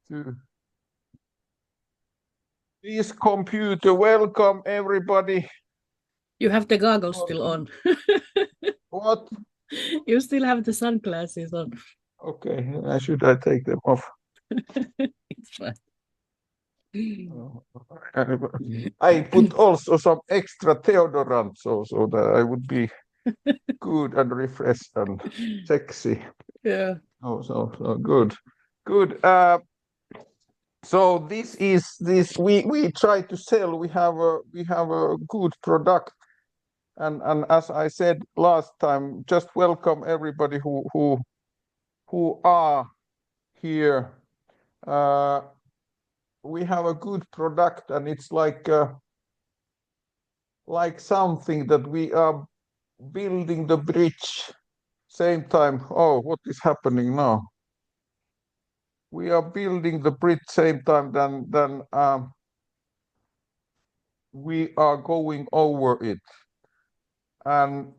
to this computer. Welcome everybody. You have the goggles still on. What? You still have the sunglasses on. Okay, should I take them off? It's fine. I put also some extra deodorant so that I would be good and refreshed and sexy. Yeah. Oh, so good. So this we try to sell. We have a good product, and as I said last time, just welcome everybody who are here. We have a good product, and it's like something that we are building the bridge. Same time. Oh, what is happening now? We are building the bridge same time than we are going over it. And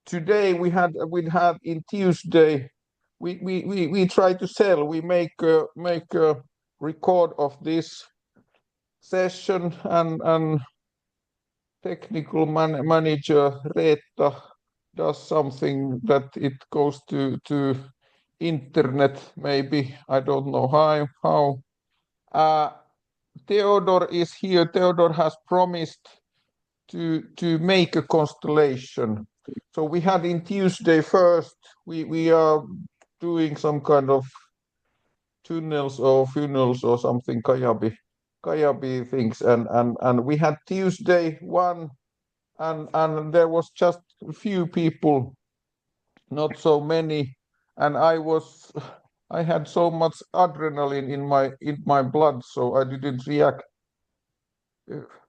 today we had in Tuesday we try to sell. We make a record of this session, and technical manager Reetta does something that it goes to internet, maybe. I don't know how. Theodore is here. Theodore has promised to make a constellation. So we had in Tuesday first, we are doing some kind of tunnels or funnels or something, kayabi things, and we had Tuesday one, and there was just a few people, not so many, and I had so much adrenaline in my blood, so I didn't react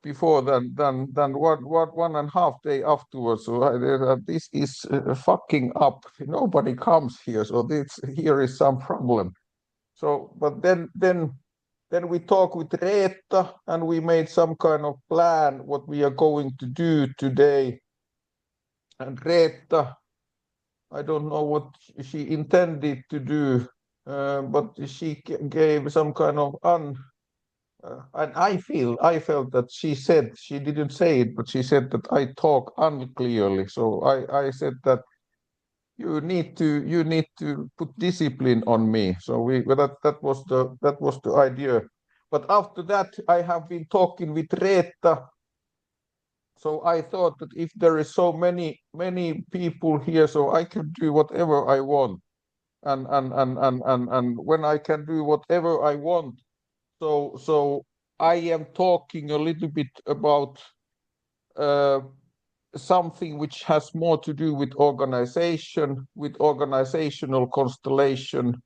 before than 1.5 day afterwards. So this is fucking up. Nobody comes here, so here is some problem. So, but then we talk with Reetta, and we made some kind of plan what we are going to do today. And Reetta, I don't know what she intended to do, but she gave some kind of and I felt that she didn't say it, but she said that I talk unclearly. So I said that you need to put discipline on me. So that was the idea. But after that, I have been talking with Reetta. So I thought that if there is so many people here, so I can do whatever I want, and when I can do whatever I want, so I am talking a little bit about something which has more to do with organization, with organizational constellation,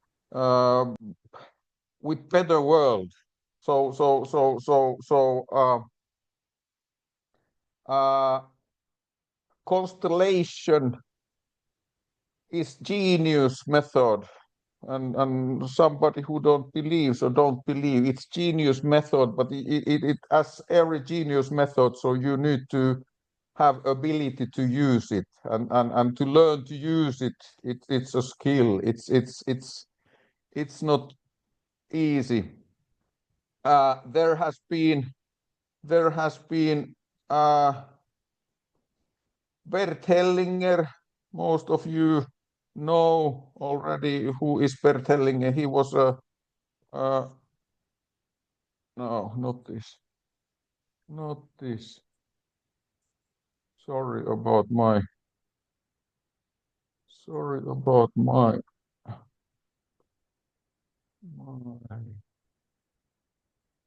with better world. Constellation is genius method, and somebody who don't believe, so don't believe. It's genius method, but it as every genius method, so you need to have ability to use it, and to learn to use it. It's a skill. It's not easy. There has been Bert Hellinger. Most of you know already who is Bert Hellinger. He was a no, not this. Sorry about my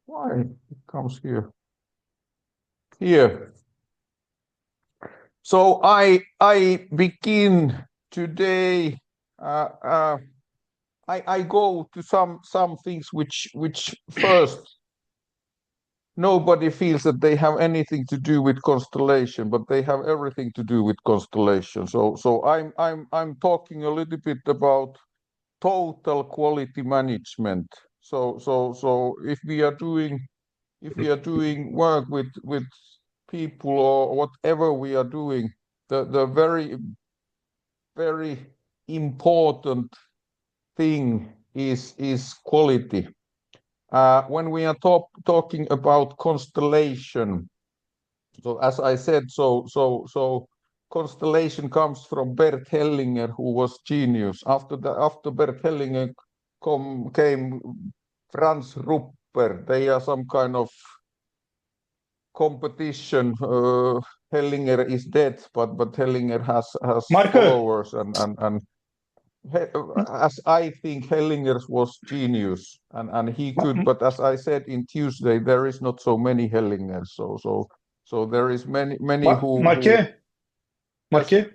why it comes here. So I begin today. I go to some things which first nobody feels that they have anything to do with constellation, but they have everything to do with constellation. So I'm talking a little bit about total quality management. So if we are doing work with people or whatever we are doing, the very very important thing is quality. when we are talking about constellation, so as I said, so constellation comes from Bert Hellinger, who was genius. After Bert Hellinger came Franz Rupper. They are some kind of competition. Hellinger is dead, but Hellinger has Marco. followers, and as I think Hellinger was genius, and he could. But as I said in Tuesday, there is not so many Hellingers. So there is many who. Marke,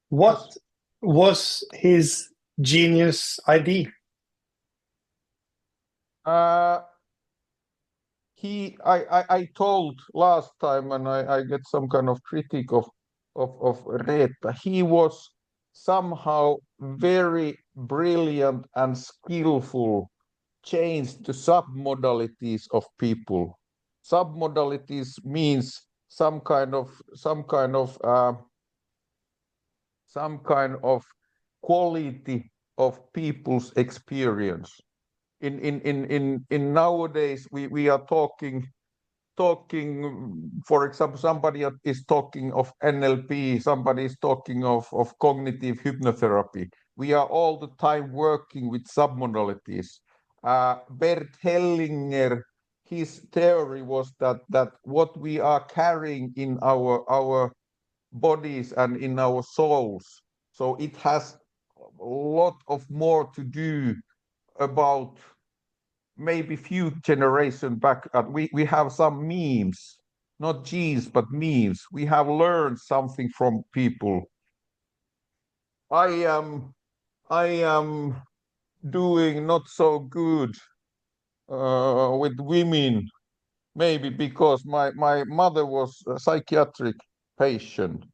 what Yes. was his genius ID? I told last time, and I get some kind of critique of Reetta. He was somehow very brilliant and skillful, changed the submodalities of people. Submodalities means some kind of quality of people's experience. In nowadays we are talking, for example, somebody is talking of NLP, somebody is talking of cognitive hypnotherapy. We are all the time working with submodalities. Bert Hellinger, his theory was that what we are carrying in our bodies and in our souls, so it has a lot of more to do about maybe few generations back. We have some memes, not genes, but memes. We have learned something from people. I am doing not so good with women, maybe because my mother was a psychiatric patient.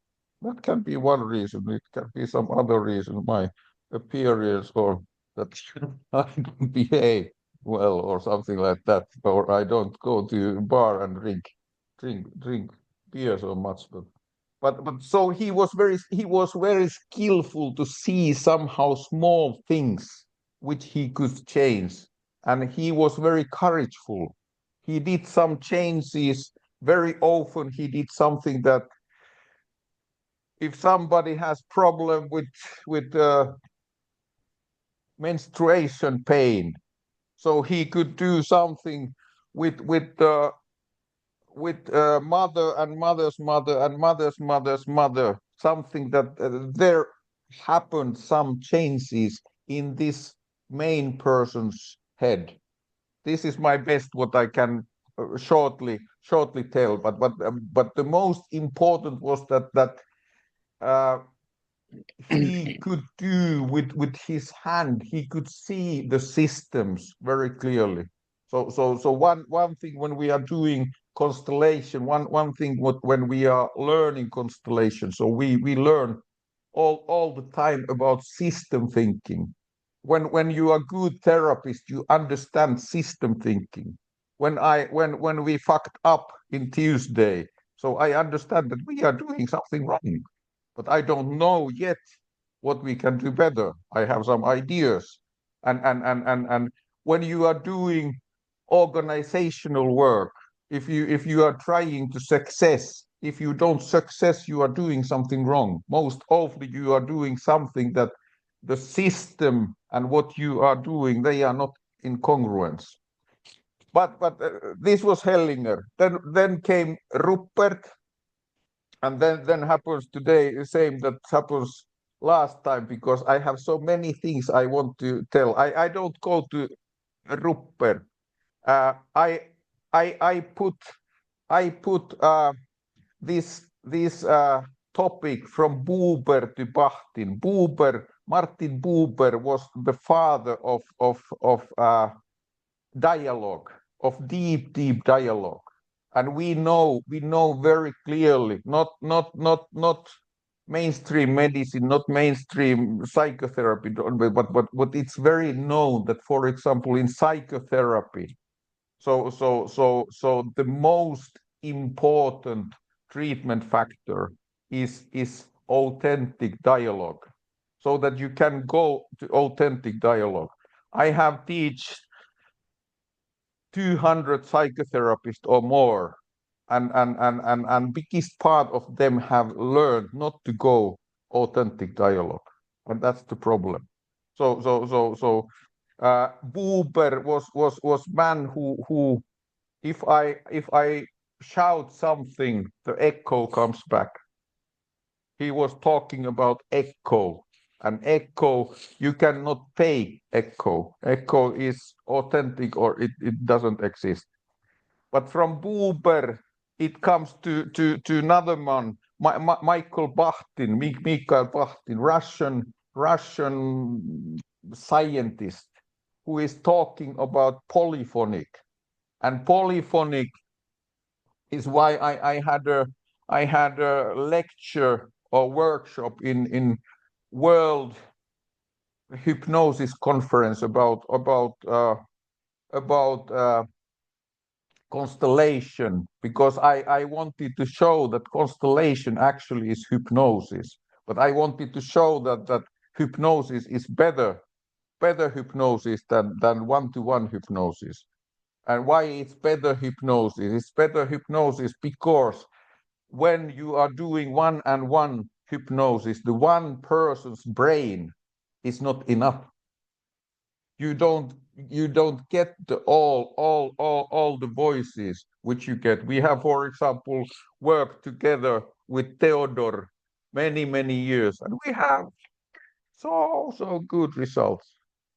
That can be one reason. It can be some other reason, my appearance, or that I don't behave well, or something like that, or I don't go to a bar and drink beer so much. But so he was very skillful to see somehow small things which he could change, and he was very courageful. He did some changes. Very often he did something that if somebody has problem with menstruation pain, so he could do something with mother and mother's mother and mother's mother's mother, something that there happened some changes in this main person's head. This is my best what I can shortly tell, but the most important was that he could do with his hand, he could see the systems very clearly. So one thing when we are doing constellation, one thing when we are learning constellation, so we learn all the time about system thinking. When you are good therapist, you understand system thinking. When we fucked up in Tuesday, so I understand that we are doing something wrong, but I don't know yet what we can do better. I have some ideas. And when you are doing organizational work, if you are trying to success, if you don't success, you are doing something wrong. Most often you are doing something that the system and what you are doing, they are not in congruence. But this was Hellinger. Then came Rupert, and then happens today the same that happens last time, because I have so many things I want to tell. I don't go to Rupert. I put this topic from Buber to Bachtin. Martin Buber was the father of dialogue, of deep dialogue. And we know very clearly, not mainstream medicine, not mainstream psychotherapy, but it's very known that, for example, in psychotherapy, so the most important treatment factor is authentic dialogue, so that you can go to authentic dialogue. I have 200 psychotherapists or more, and biggest part of them have learned not to go authentic dialogue, and that's the problem. So Buber was man who if I shout something, the echo comes back. He was talking about echo, and echo, you cannot fake echo. Echo is authentic or it doesn't exist. But from Buber, it comes to another man, Michael Bachtin, Mikhail Bachtin, Russian scientist, who is talking about polyphonic. And polyphonic is why I had a lecture or workshop in World Hypnosis Conference about constellation, because I wanted to show that constellation actually is hypnosis, but I wanted to show that hypnosis is better hypnosis than one-to-one hypnosis. And why it's better hypnosis? It's better hypnosis because when you are doing one-on-one hypnosis, the one person's brain is not enough. You don't get all the voices which you get. We have, for example, worked together with Theodor many years, and we have so good results.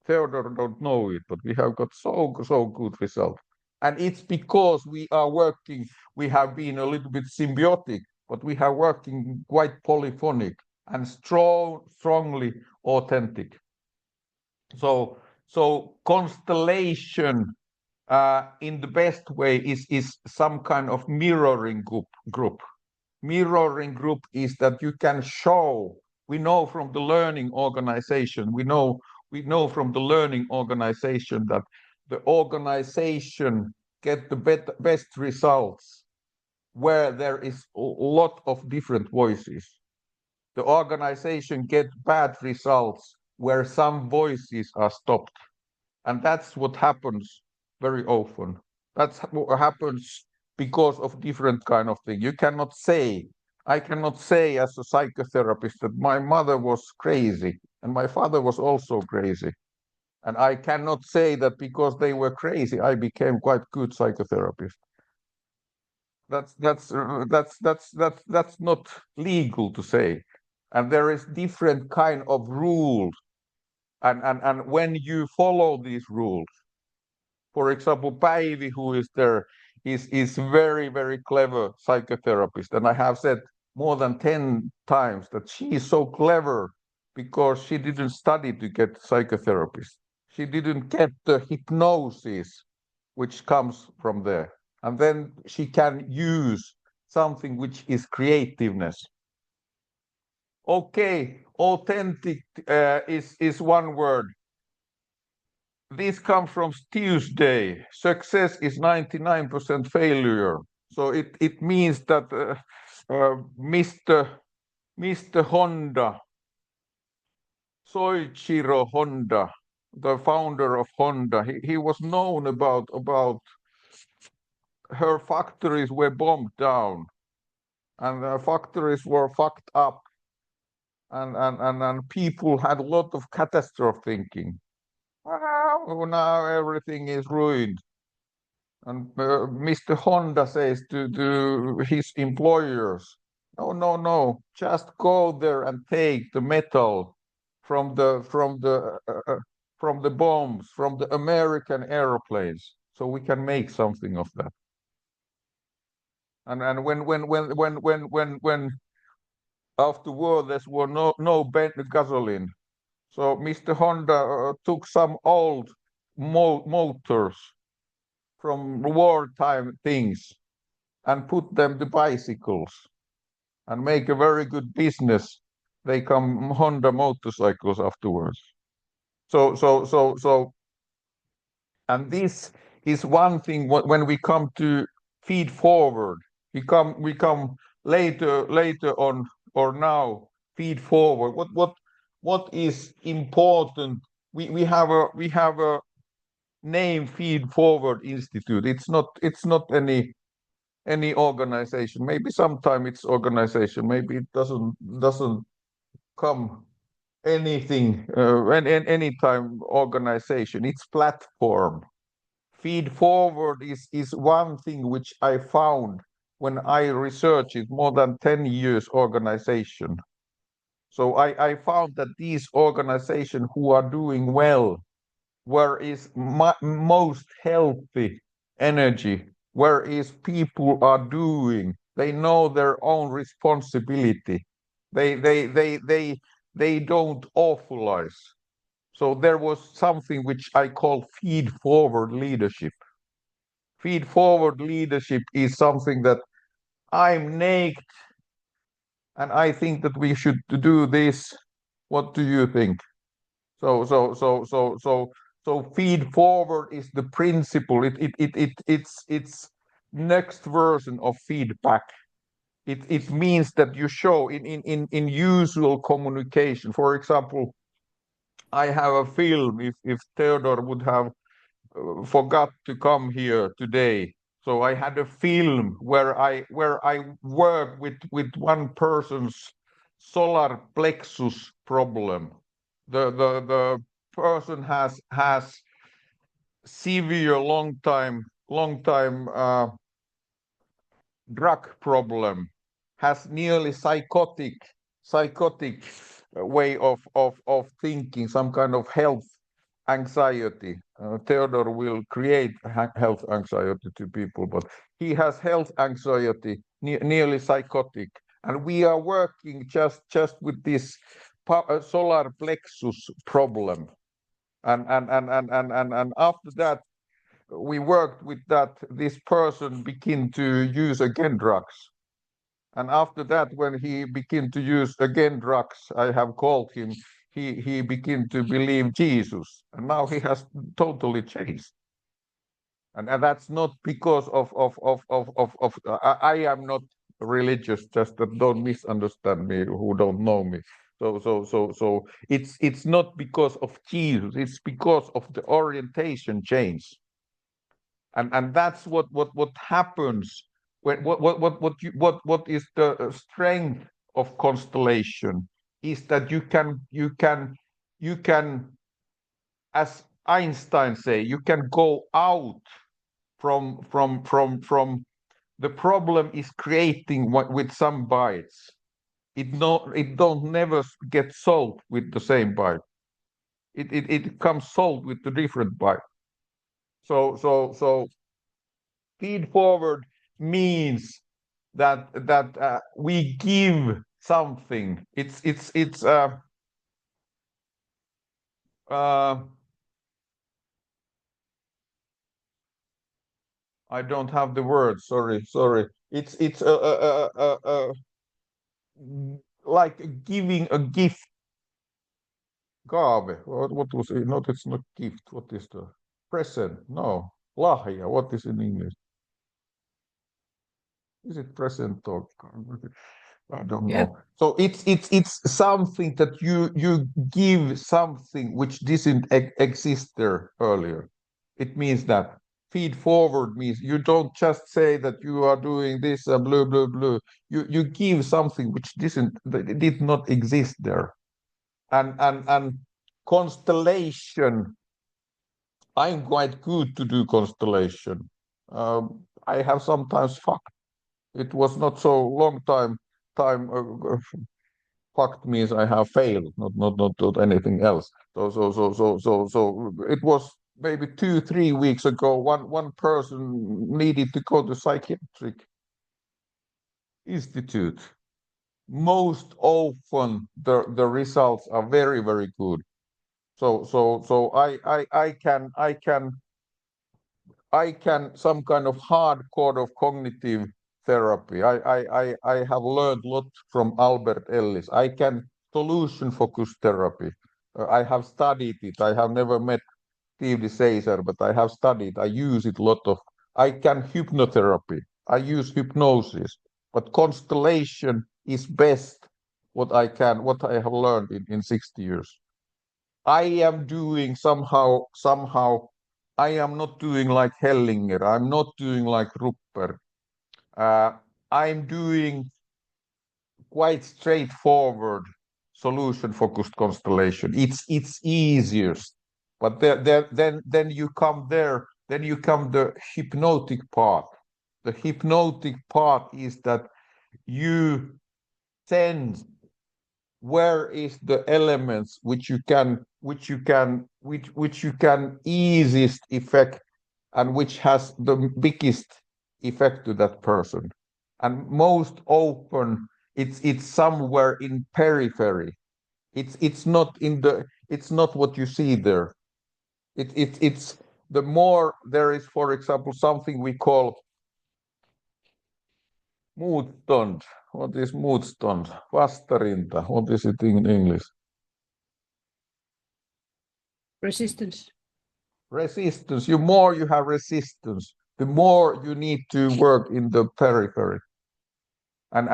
Theodor don't know it, but we have got so good results. And it's because we are working, we have been a little bit symbiotic, but we are working quite polyphonic and strongly authentic. So constellation in the best way is some kind of mirroring group. Mirroring group is that you can show. We know from the learning organization. We know from the learning organization that the organization get the best results where there is a lot of different voices. The organization get bad results where some voices are stopped. And that's what happens very often. That's what happens because of different kind of thing. I cannot say as a psychotherapist that my mother was crazy and my father was also crazy. And I cannot say that because they were crazy, I became quite good psychotherapist. That's not legal to say. And there is different kind of rules. And when you follow these rules, for example, Päivi, who is there, is very clever psychotherapist. And I have said more than 10 times that she is so clever because she didn't study to get psychotherapist. She didn't get the hypnosis which comes from there. And then she can use something which is creativeness. Okay, authentic is one word. This comes from Tuesday. Success is 99% failure. So it means that Mr. Honda, Soichiro Honda, the founder of Honda, he was known about her factories were bombed down, and the factories were fucked up, and people had a lot of catastrophe thinking. Oh, now everything is ruined. And Mr. Honda says to his employers, no, just go there and take the metal from the bombs, from the American airplanes, so we can make something of that. And when after war there was no gasoline, so Mr. Honda took some old motors from wartime things and put them to bicycles and make a very good business. They come Honda motorcycles afterwards. So and this is one thing when we come to feed forward. We come later on or now feed forward. What is important? We have a name Feed Forward Institute. It's not any organization. Maybe sometime it's organization. Maybe it doesn't come anything anytime organization. It's platform. Feed Forward is one thing which I found when I researched it, more than 10 years organization. So I found that these organizations who are doing well, where is most healthy energy, where is people are doing, they know their own responsibility. They don't awfulize. So there was something which I call feed forward leadership. Feed forward leadership is something that I'm naked and I think that we should do this. What do you think? So feed forward is the principle. It's next version of feedback. It means that you show in usual communication. For example, I have a film. If Theodore would have forgot to come here today, so I had a film where I work with one person's solar plexus problem. The person has severe long time drug problem, has nearly psychotic way of thinking, some kind of health anxiety. Theodore will create health anxiety to people, but he has health anxiety, nearly psychotic, and we are working just with this solar plexus problem, and after that we worked with that. This person began to use again drugs, and after that, when he began to use again drugs, I have called him, he began to believe Jesus, and now he has totally changed. And that's not because of I am not religious, just that don't misunderstand me who don't know me. So it's not because of Jesus, it's because of the orientation change. And that's what happens when what is the strength of constellation is that you can, as Einstein say, you can go out from the problem is creating with some bites. It don't never get solved with the same bite. It comes solved with the different bite. So feed forward means that we give something. It's I don't have the word. Sorry. It's like giving a gift. Gave. What was it? Not, it's not gift. What is the present? No. Lahja. What is in English? Is it present or I don't know. Yeah. So it's something that you give something which didn't exist there earlier. It means that feed forward means you don't just say that you are doing this and blah blah blah. You give something which did not exist there. And constellation, I'm quite good to do constellation. I have sometimes fucked. It was not so long time. Fucked means I have failed, not anything else. So it was maybe 2-3 weeks ago. One person needed to go to psychiatric institute. Most often the results are very good. So I can some kind of hardcore of cognitive therapy. I have learned a lot from Albert Ellis. I can solution focused therapy. I have studied it. I have never met Steve DeSazer, but I have studied. I use it a lot of. I can hypnotherapy. I use hypnosis, but constellation is best. What I have learned in 60 years. I am doing somehow am not doing like Hellinger. I'm not doing like Rupert. I'm doing quite straightforward solution focused constellation. It's easiest, but then you come there. Then you come the hypnotic part. The hypnotic part is that you sense where is the elements which you can easiest effect and which has the biggest effect to that person, and most open it's somewhere in periphery. It's not in the, it's not what you see there. It's the more there is, for example, something we call motstånd. What is motstånd? Vastarinta. What is it in English? Resistance. Resistance. The more you have resistance, the more you need to work in the periphery. And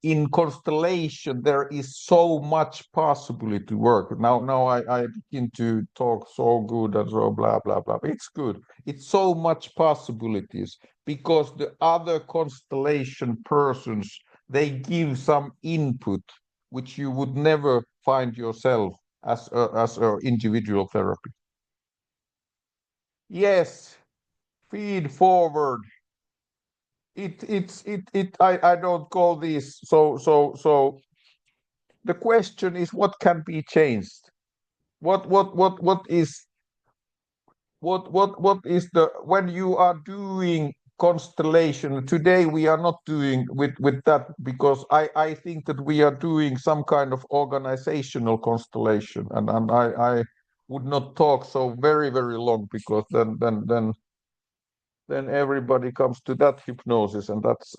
in constellation there is so much possibility to work. Now I begin to talk so good and so blah blah blah. It's good. It's so much possibilities because the other constellation persons, they give some input which you would never find yourself as a individual therapy. Yes, feed forward. I don't call this so the question is what can be changed. What is the, when you are doing constellation today, we are not doing with that because I think that we are doing some kind of organizational constellation, and I would not talk so very long because then everybody comes to that hypnosis, and that's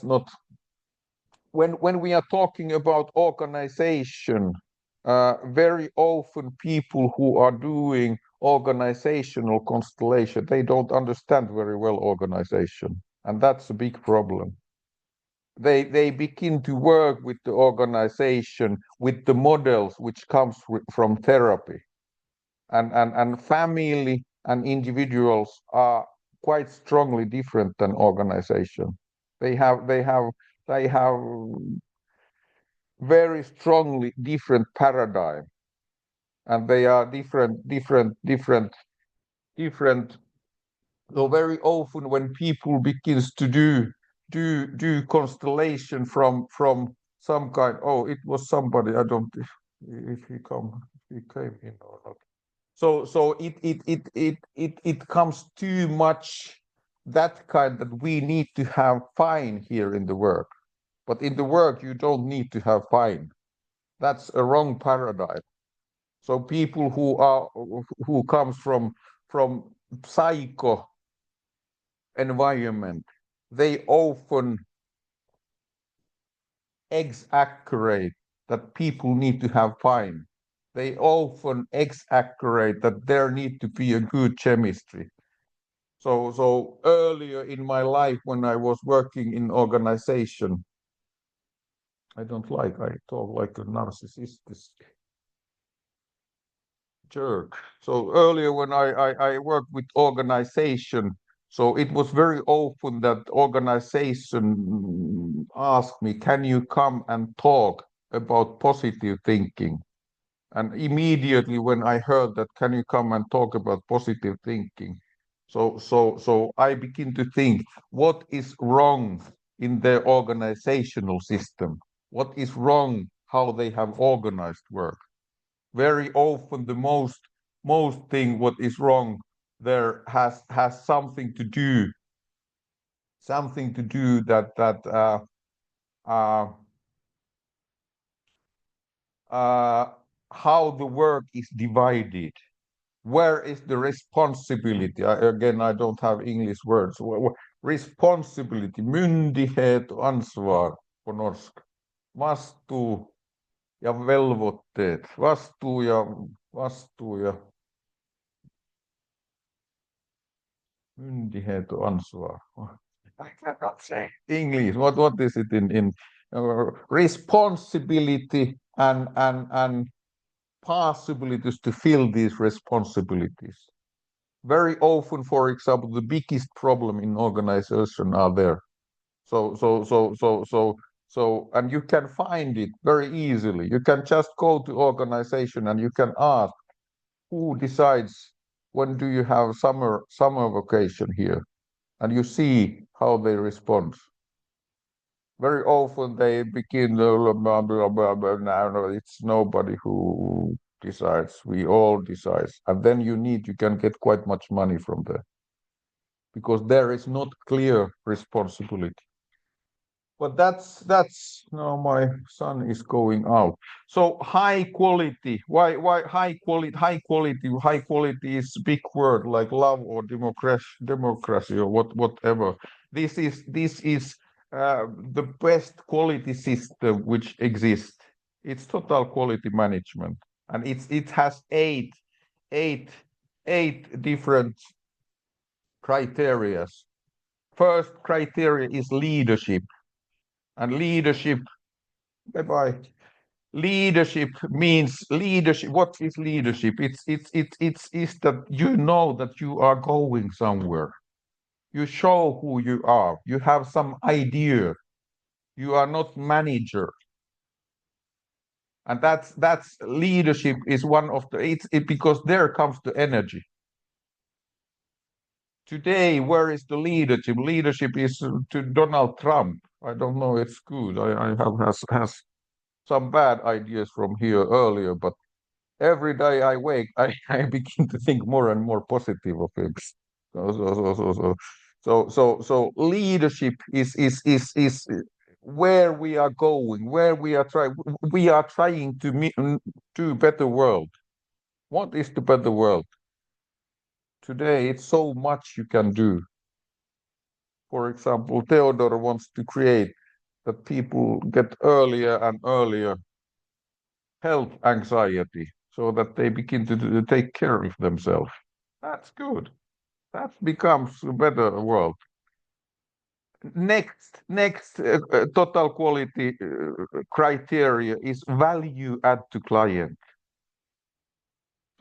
not. When we are talking about organization, very often people who are doing organizational constellation, they don't understand very well organization, and that's a big problem. They begin to work with the organization with the models which comes from therapy, and family and individuals are quite strongly different than organization. They have very strongly different paradigm, and they are different. So very often when people begins to do constellation from some kind, oh, it was somebody, I don't if he came in or not. So it comes too much that kind that we need to have fine here in the work. But in the work you don't need to have fine. That's a wrong paradigm. So people who comes from psycho environment, they often exaggerate that people need to have fine. They often exaggerate that there need to be a good chemistry. So earlier in my life when I was working in organization, I talk like a narcissistic jerk. So earlier when I worked with organization, so it was very often that organization asked me, can you come and talk about positive thinking? And immediately when I heard that, can you come and talk about positive thinking? So I begin to think, what is wrong in their organizational system? What is wrong how they have organized work? Very often the most thing what is wrong there has something to do that how the work is divided. Where is the responsibility? Again, I don't have English words. Responsibility, myndighet och ansvar på norska. Vastuu ja velvoitteet. Vastuu ja myndighet och ansvar. I cannot say English. What is it in responsibility and possibilities to fill these responsibilities. Very often, for example, the biggest problem in organization are there. And you can find it very easily. You can just go to organization and you can ask who decides when do you have summer vacation here, and you see how they respond. Very often they begin blah, blah, blah, blah, blah. No, it's nobody who decides. We all decide, and then you can get quite much money from there because there is not clear responsibility. But that's no, my son is going out. So high quality. Why high quality? High quality is big word like love or democracy or whatever. This is the best quality system which exists. It's total quality management, and it has eight different criteria. First criteria is leadership. And leadership, bye-bye. Leadership means leadership. What is leadership? It's that you know that you are going somewhere. You show who you are. You have some idea. You are not manager. And that's leadership is one of the because there comes the energy. Today, where is the leadership? Leadership is to Donald Trump. I don't know. It's good. I have has some bad ideas from here earlier, but every day I wake, I begin to think more and more positive of things. So leadership is where we are going, where we are trying. We are trying to do better world. What is the better world? Today, it's so much you can do. For example, Theodore wants to create that people get earlier and earlier health anxiety so that they begin to take care of themselves. That's good. That becomes a better world. Next total quality criteria is value add to client.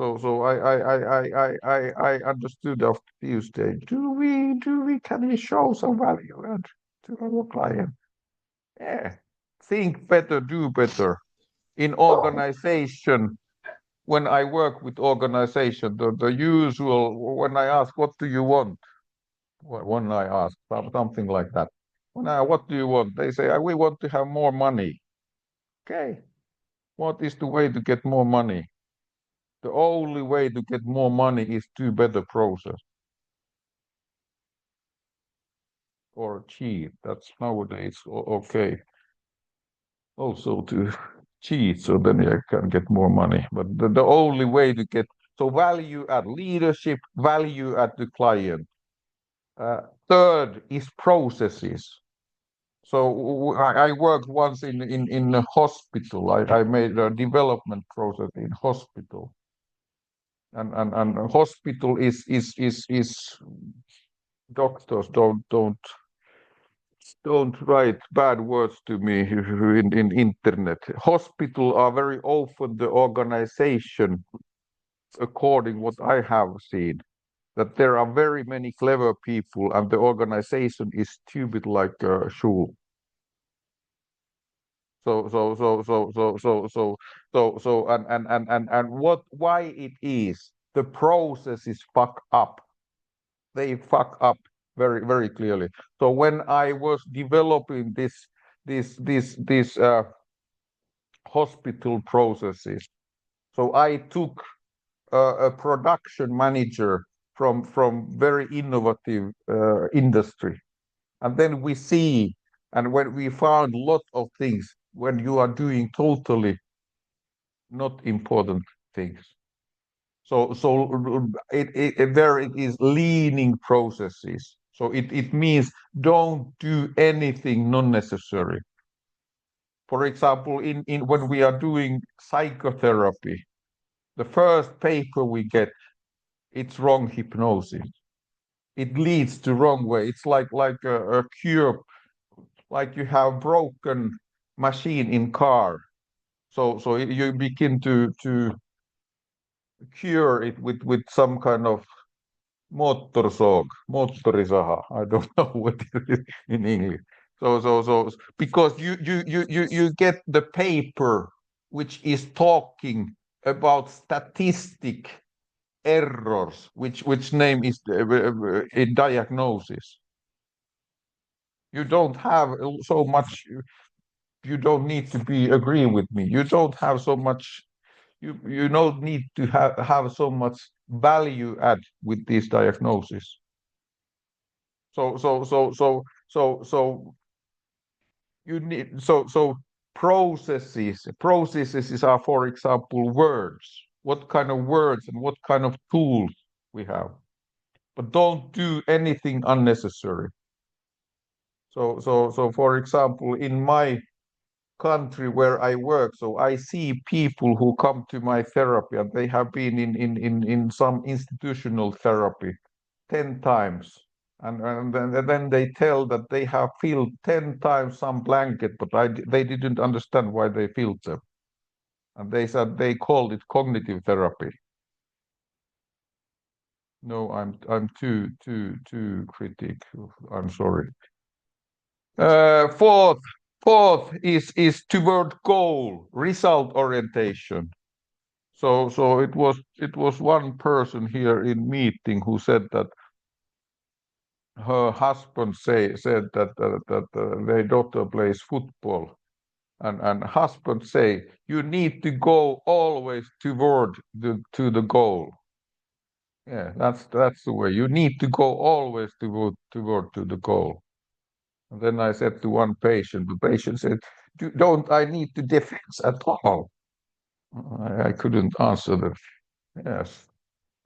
So I understood after Tuesday. Can we show some value add to our client? Yeah. Think better, do better. In organization, when I work with organization, the usual when I ask what do you want? When I ask something like that. What do you want? They say we want to have more money. Okay. What is the way to get more money? The only way to get more money is to better process. Or cheat. That's nowadays okay. Also to cheat, so then you can get more money. But the only way to get so value add leadership, value add the client. Third is processes. So I worked once in a hospital. I made a development process in hospital. And hospital is doctors don't write bad words to me in internet. Hospital are very often the organization, according what I have seen, that there are very many clever people and the organization is stupid like a shul. And why it is the process is fuck up. They fuck up very very clearly. So when I was developing this hospital processes, so I took a production manager from very innovative industry, and then we see, and when we found a lot of things when you are doing totally not important things. So there it is leaning processes. So it means don't do anything non-necessary. For example, in when we are doing psychotherapy, the first paper we get, it's wrong hypnosis. It leads to wrong way. It's like a cure, like you have broken machine in car. So you begin to cure it with some kind of moottorisaha. I don't know what it is in English. So because you get the paper which is talking about statistic errors, which name is in diagnosis. You don't have so much. You don't need to be agree with me. You don't have so much. You don't need to have so much value add with this diagnosis. So you need so processes are, for example, words. What kind of words and what kind of tools we have, but don't do anything unnecessary. So for example, in my country where I work, so I see people who come to my therapy and they have been in some institutional therapy 10 times. And then they tell that they have filled 10 times some blanket, but they didn't understand why they filled them. And they said they called it cognitive therapy. No, I'm too critic. I'm sorry. Fourth is toward goal, result orientation. So it was one person here in meeting who said that her husband said that their daughter plays football, and husband say you need to go always toward to the goal. Yeah, that's the way. You need to go always toward to the goal. And then I said to one patient, the patient said, "Don't I need to defense at all?" I couldn't answer that. Yes.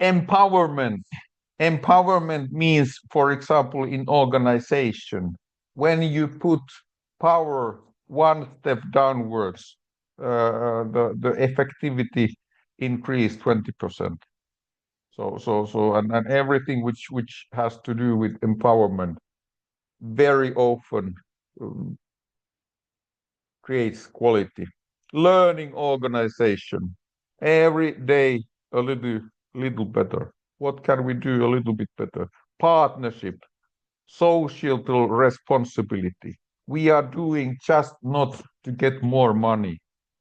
Empowerment. Empowerment means, for example, in organization, when you put power one step downwards, the effectivity increased 20%. And everything which has to do with empowerment very often um, creates quality. Learning organization, every day a little better. What can we do a little bit better? Partnership, societal responsibility. We are doing just not to get more money.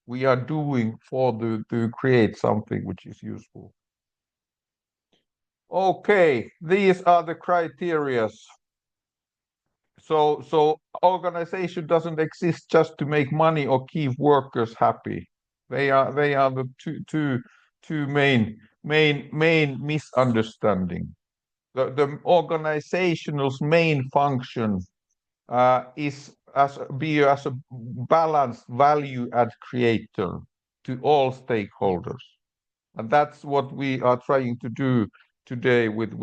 We are doing to create something which is useful. Okay, these are the criteria. So organization doesn't exist just to make money or keep workers happy. They are the two main misunderstanding. The organizational's main function is as a balanced value add creator to all stakeholders, and that's what we are trying to do today with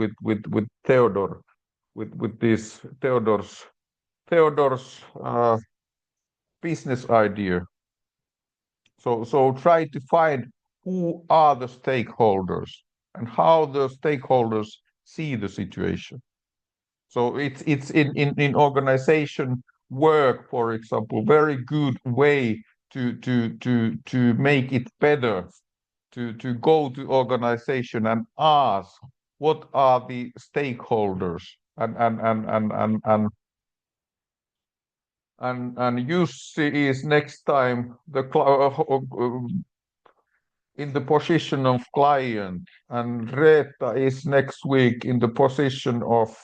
Theodore, with this Theodore's business idea. So try to find who are the stakeholders and how the stakeholders see the situation. So it's in organization work, for example, very good way to make it better, to go to organization and ask what are the stakeholders and Jussi is next time in the position of client, and Reetta is next week in the position of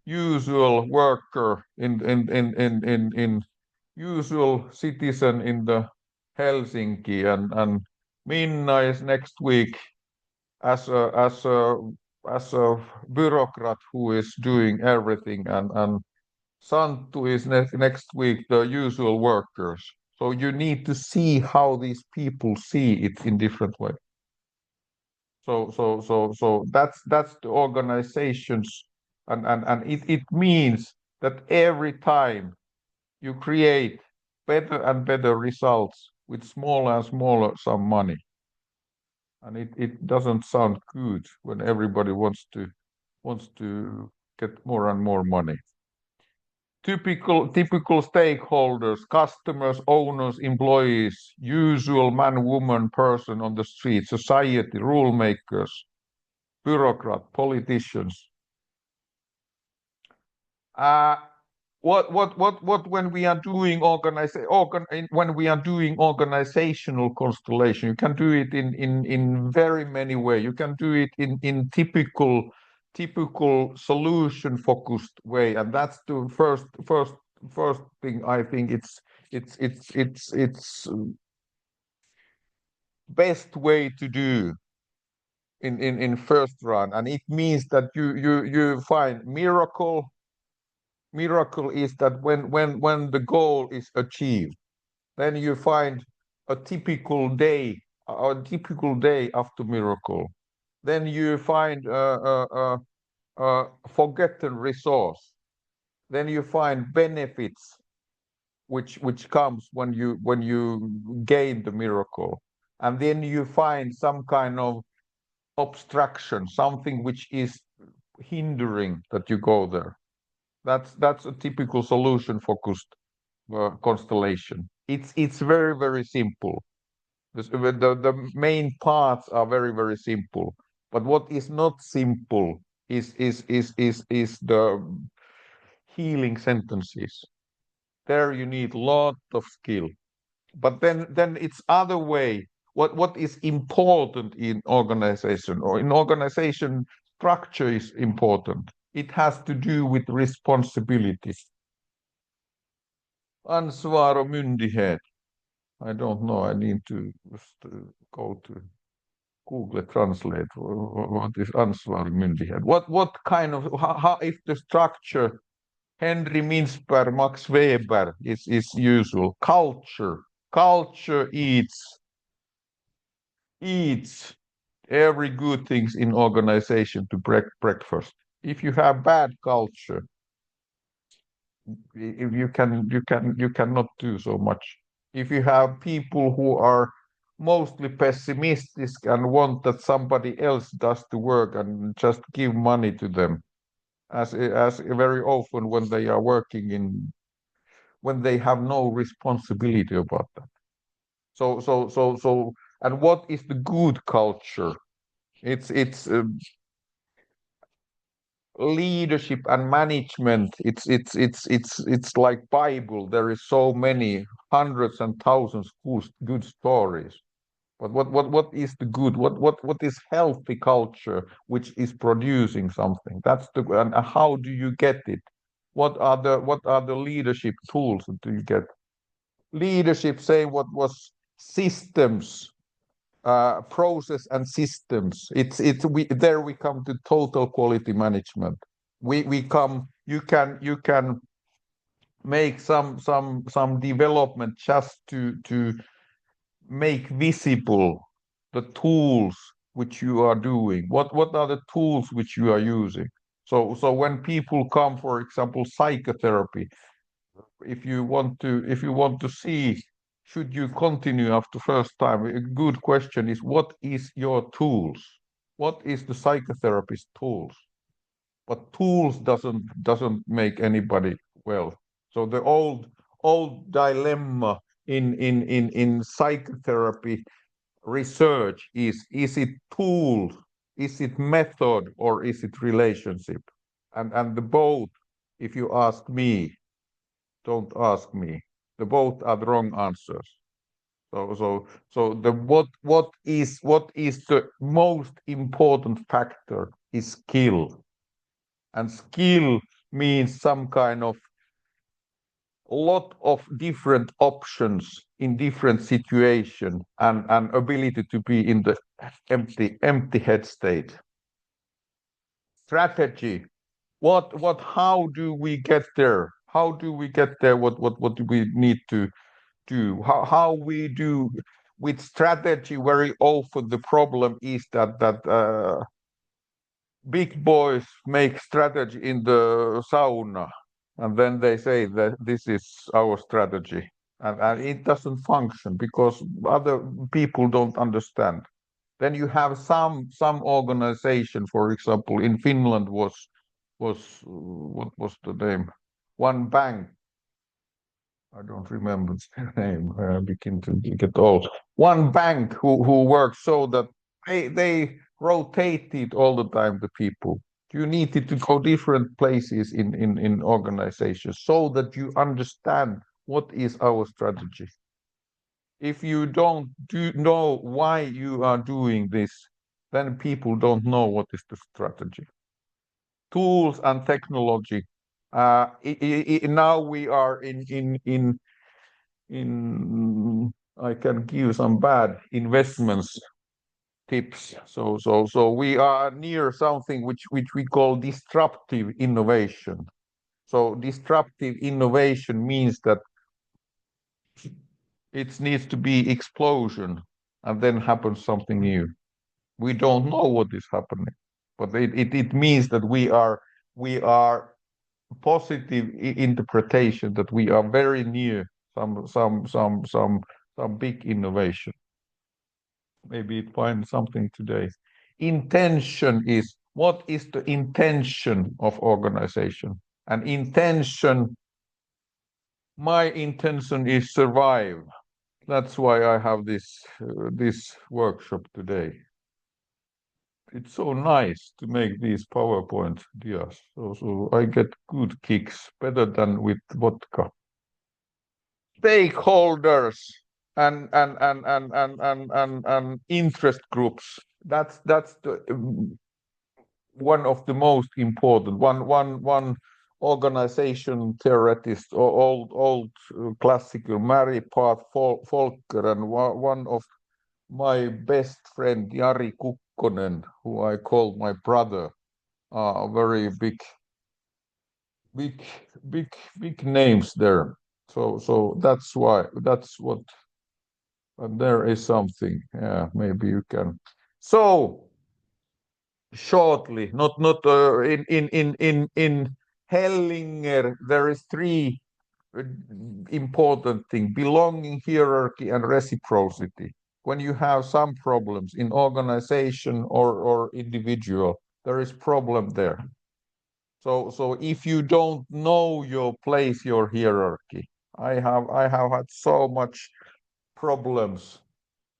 usual worker in usual citizen in the Helsinki, and Minna is next week as a bureaucrat who is doing everything, and Santtu is next week the usual workers. So you need to see how these people see it in different way. So that's the organizations, and it means that every time you create better and better results with smaller and smaller some money. And it doesn't sound good when everybody wants to get more and more money. typical stakeholders, customers, owners, employees, usual man, woman, person on the street, society, rule makers, bureaucrat, politicians. What when we are doing when we are doing organizational constellation, you can do it in very many ways. You can do it in typical solution focused way, and that's the first thing. I think it's best way to do in first run, and it means that you find miracle is that when the goal is achieved, then you find a typical day after miracle. Then you find a forgotten resource. Then you find benefits which comes when you gain the miracle, and then you find some kind of obstruction, something which is hindering that you go there. That's a typical solution focused constellation. It's very, very simple. The main parts are very, very simple. But what is not simple is the healing sentences. There you need a lot of skill. But then it's other way. What is important in organization or in organization structure is important. It has to do with responsibility. Ansvar och myndighet. I don't know. I need to go to Google Translate. What is ansvar och myndighet? What kind of how if the structure Henry Mintzberg, Max Weber is usual. Culture eats every good things in organization to breakfast. If you have bad culture, if you cannot do so much. If you have people who are mostly pessimistic and want that somebody else does the work and just give money to them, as very often when they are working when they have no responsibility about that. So and what is the good culture? It's leadership and management. It's like Bible. There is so many hundreds and thousands good stories. But what is the good? What is healthy culture which is producing something? That's the and how do you get it? What are the leadership tools do you get? Leadership say what was systems, process and systems. There we come to total quality management. We come. You can make some development just to make visible the tools which you are doing. What are the tools which you are using? So when people come, for example, psychotherapy, if you want to see should you continue after first time, a good question is what is your tools? What is the psychotherapist tools? But tools doesn't make anybody well. So the old dilemma in psychotherapy research is it tool, is it method, or is it relationship? And the both, if you ask me, don't ask me. The both are the wrong answers. So the what is the most important factor is skill. And skill means some kind of lot of different options in different situation and ability to be in the empty head state. Strategy. How do we get there? How do we get there? What do we need to do? How we do with strategy? Very often the problem is that big boys make strategy in the sauna, and then they say that this is our strategy, and it doesn't function because other people don't understand. Then you have some organization, for example, in Finland was what was the name? one bank. I don't remember their name. I begin to get old. One bank who worked so that they rotated all the time the people. You needed to go different places in organizations so that you understand what is our strategy. If you don't know why you are doing this, then people don't know what is the strategy. Tools and technology. Now we are in I can give some bad investments tips. So we are near something which we call disruptive innovation. So disruptive innovation means that it needs to be explosion and then happens something new. We don't know what is happening, but it means that we are positive interpretation that we are very near some big innovation. Maybe find something today. Intention is what is the intention of organization? And intention, my intention is survive. That's why I have this workshop today. It's so nice to make these PowerPoint ideas. So I get good kicks, better than with vodka. Stakeholders and interest groups. That's the one of the most important. One organization theoretist, or old classical Mary Path Folker, and one of my best friend Jari Kukkonen, who I call my brother, are very big names there. So that's why, that's what, and there is something. Yeah, maybe you can. So shortly, not in Hellinger, there is three important thing: belonging, hierarchy, and reciprocity. When you have some problems in organization or individual, there is problem there. So if you don't know your place, your hierarchy, I have had so much problems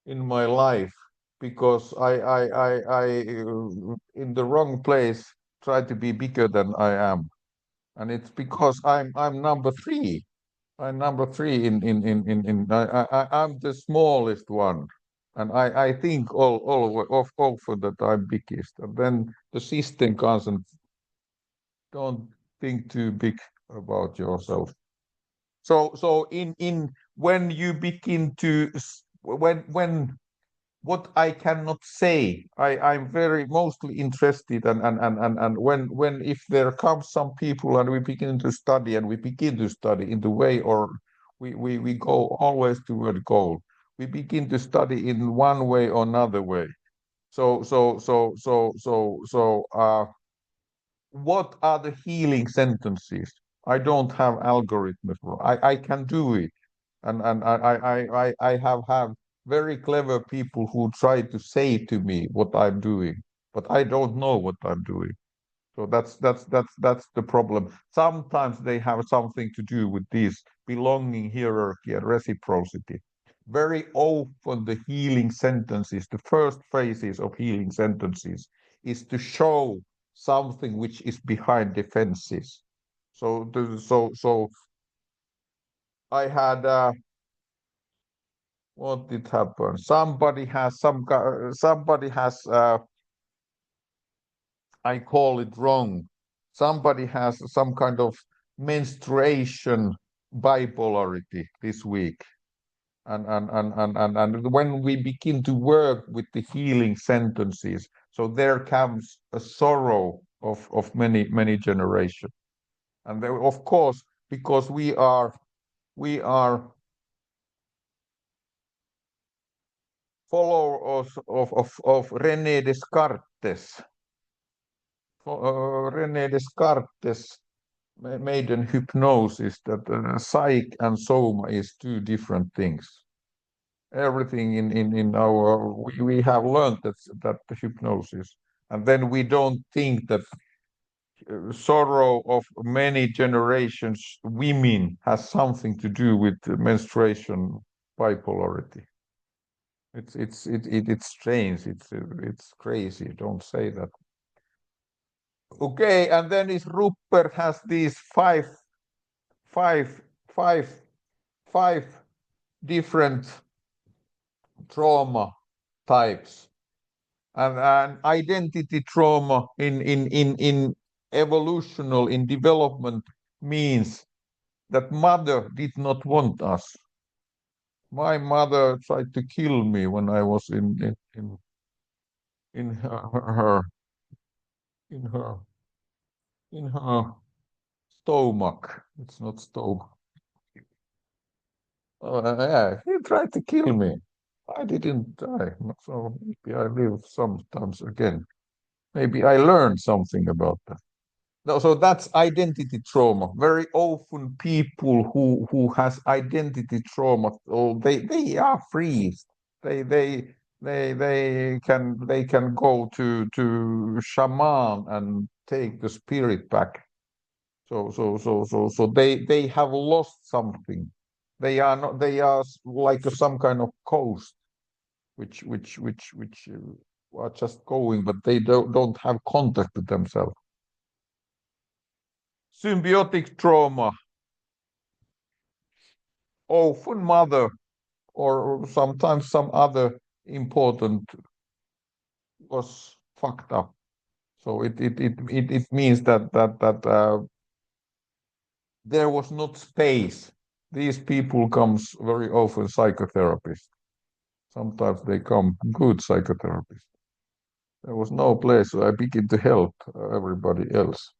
in my life because I in the wrong place try to be bigger than I am, and it's because I'm number three. I'm number three in I'm the smallest one, and I think all for that I'm biggest, and then the system comes and don't think too big about yourself. So in when you begin to when what I cannot say, I'm very mostly interested, and when if there comes some people and we begin to study in the way, or we go always toward goal. We begin to study in one way or another way. What are the healing sentences? I don't have algorithms. I can do it, and I have very clever people who try to say to me what I'm doing, but I don't know what I'm doing. So that's the problem. Sometimes they have something to do with this belonging, hierarchy, and reciprocity. Very often the healing sentences, the first phrases of healing sentences, is to show something which is behind defenses. So I had what did happen? Somebody has I call it wrong. Somebody has some kind of menstruation bipolarity this week. And when we begin to work with the healing sentences, so there comes a sorrow of many generations. And there, of course, because we are followers of René Descartes. René Descartes made an hypnosis that psyche and soma is two different things. Everything in our we have learned that the hypnosis, and then we don't think that sorrow of many generations women has something to do with the menstruation bipolarity. It's strange. It's crazy. Don't say that. Okay, and then this Rupert has these five different trauma types, and identity trauma in evolutional in development means that mother did not want us. My mother tried to kill me when I was in her in her in her stomach. It's not stomach. Yeah, he tried to kill me. I didn't die, so maybe I live sometimes again. Maybe I learned something about that. No, so that's identity trauma. Very often, people who has identity trauma, oh, they are freezed. They can go to shaman and take the spirit back. So they have lost something. They are not. They are like some kind of ghost, which are just going, but they don't have contact with themselves. Symbiotic trauma. Often mother or sometimes some other important was fucked up. So it means that there was not space. These people comes very often psychotherapists. Sometimes they come good psychotherapists. There was no place, so I begin to help everybody else.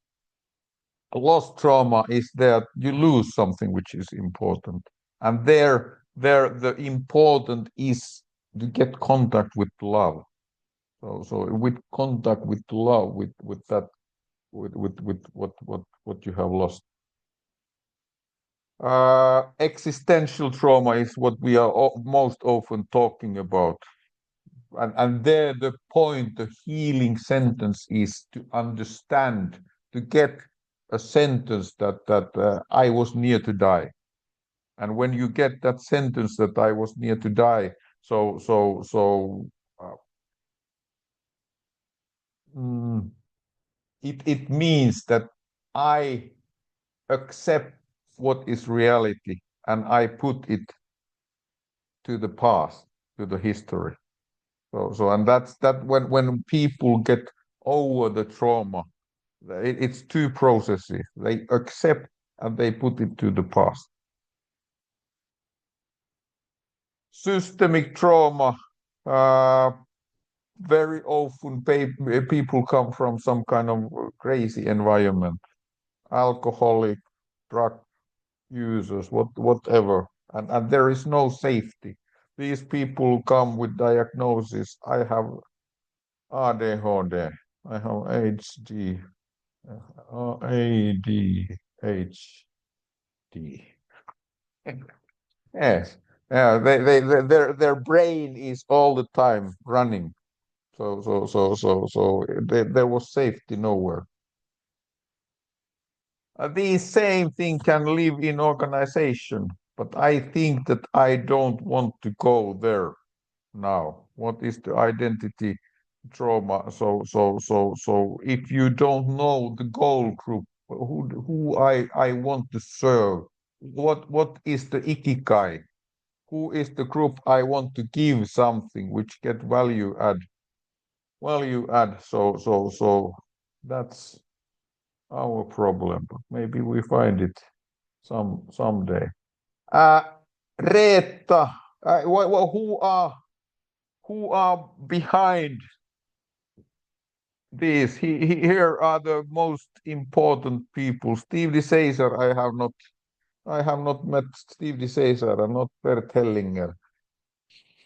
Lost trauma is that you lose something which is important, and there the important is to get contact with love. So with contact with love, with that, with what you have lost. Existential trauma is what we are most often talking about. And there the point, the healing sentence is to understand, to get a sentence that I was near to die. And when you get that sentence that I was near to die, it means that I accept what is reality and I put it to the past, to the history. And that's that when people get over the trauma, it's two processes. They accept and they put it to the past. Systemic trauma. Very often people come from some kind of crazy environment, alcoholic, drug users, whatever, and there is no safety. These people come with diagnosis. I have ADHD, I have HD, ADHD. Yes, yeah, their brain is all the time running. So there was safety nowhere. The same thing can live in organization, but I think that I don't want to go there now. What is the identity trauma? So if you don't know the goal group, who I want to serve, what is the ikigai? Who is the group I want to give something which get value add? So that's our problem. But maybe we find it someday. Reetta, who are behind this? Here are the most important people. Steve DeCesar, I have not met Steve DeCesar, and not Bert Hellinger.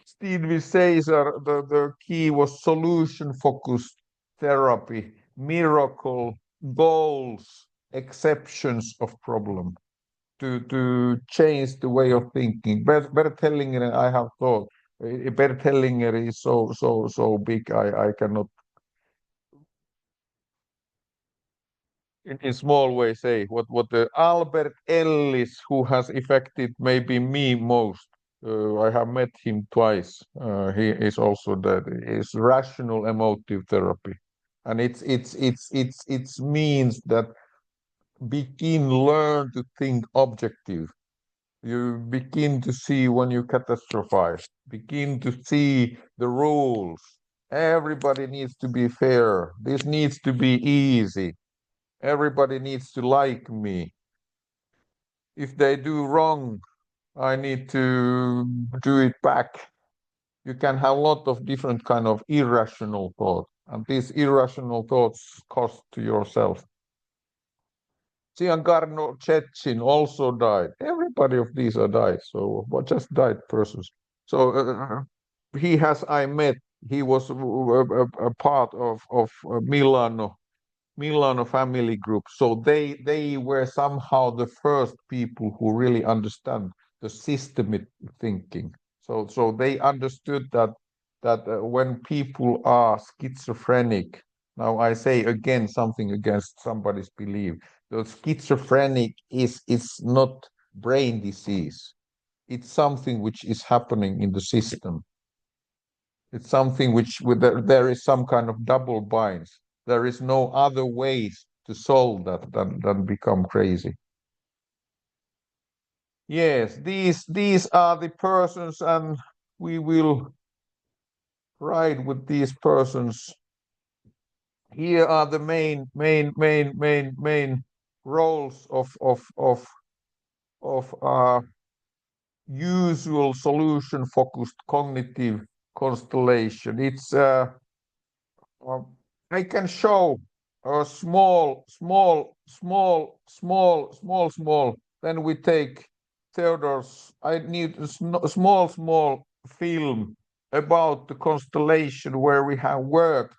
Steve DeCesar, the key was solution focused therapy, miracle, goals, exceptions of problem, to change the way of thinking. Bert Hellinger, I have thought, Bert Hellinger is so big, I cannot. in small way say what the Albert Ellis, who has affected maybe me most. I have met him twice. He is also that is rational emotive therapy, and it means that learn to think objective. You begin to see when you catastrophize, begin to see the rules. Everybody needs to be fair. This needs to be easy. Everybody needs to like me. If they do wrong, I need to do it back. You can have a lot of different kind of irrational thoughts, and these irrational thoughts cost to yourself. Giancarlo Chechen also died. Everybody of these are died, so just died persons. So he has I met. He was a part of Milano family group. So they were somehow the first people who really understand the systemic thinking. So they understood that when people are schizophrenic, now I say again something against somebody's belief. The schizophrenic is not brain disease. It's something which is happening in the system. It's something which there is some kind of double binds. There is no other ways to solve that than become crazy. Yes, these are the persons, and we will ride with these persons. Here are the main roles of usual solution focused cognitive constellation. It's I can show a small. Then we take Theodore's. I need a small film about the constellation where we have worked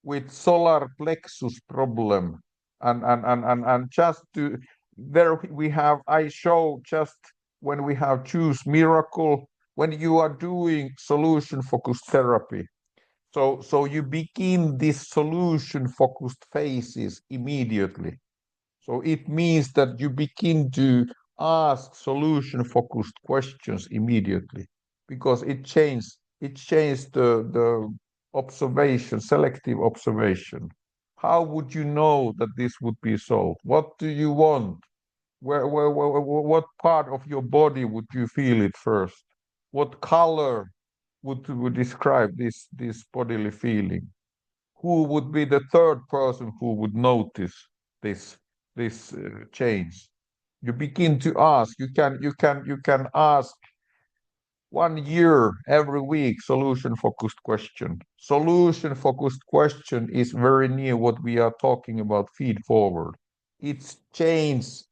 with solar plexus problem, and just to there we have. I show just when we have choose miracle when you are doing solution focused therapy. So you begin this solution-focused phases immediately. So it means that you begin to ask solution-focused questions immediately because it changed the observation, selective observation. How would you know that this would be solved? What do you want? What part of your body would you feel it first? What color would describe this bodily feeling? Who would be the third person who would notice this change? You begin to ask. You can ask 1 year every week solution focused question. Solution focused question is very near what we are talking about feed forward. It's changed.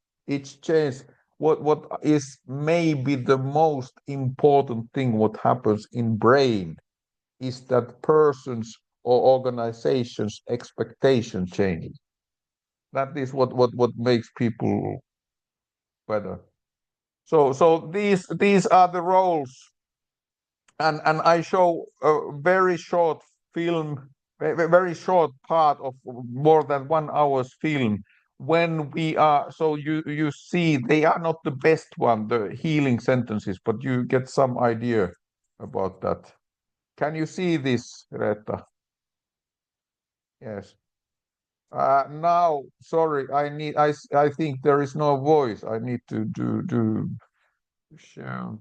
What is maybe the most important thing what happens in brain is that persons or organizations expectation changes. That is what makes people better. So these are the roles, and I show a very short film, very short part of more than 1 hour's film. When we are, so you see, they are not the best one, the healing sentences, but you get some idea about that. Can you see this, Greta? Yes. Now, sorry, I think there is no voice. I need to do share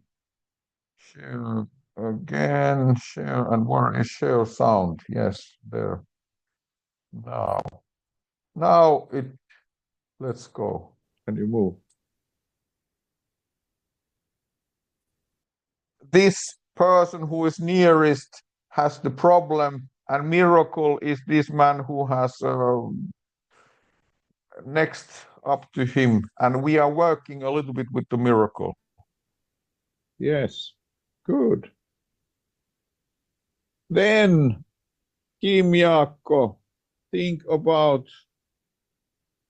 again, share, and where is share sound? Yes, there. Now let's go. Can you move? This person who is nearest has the problem, and miracle is this man who has next up to him, and we are working a little bit with the miracle. Yes, good. Then, Kim Jaakko, think about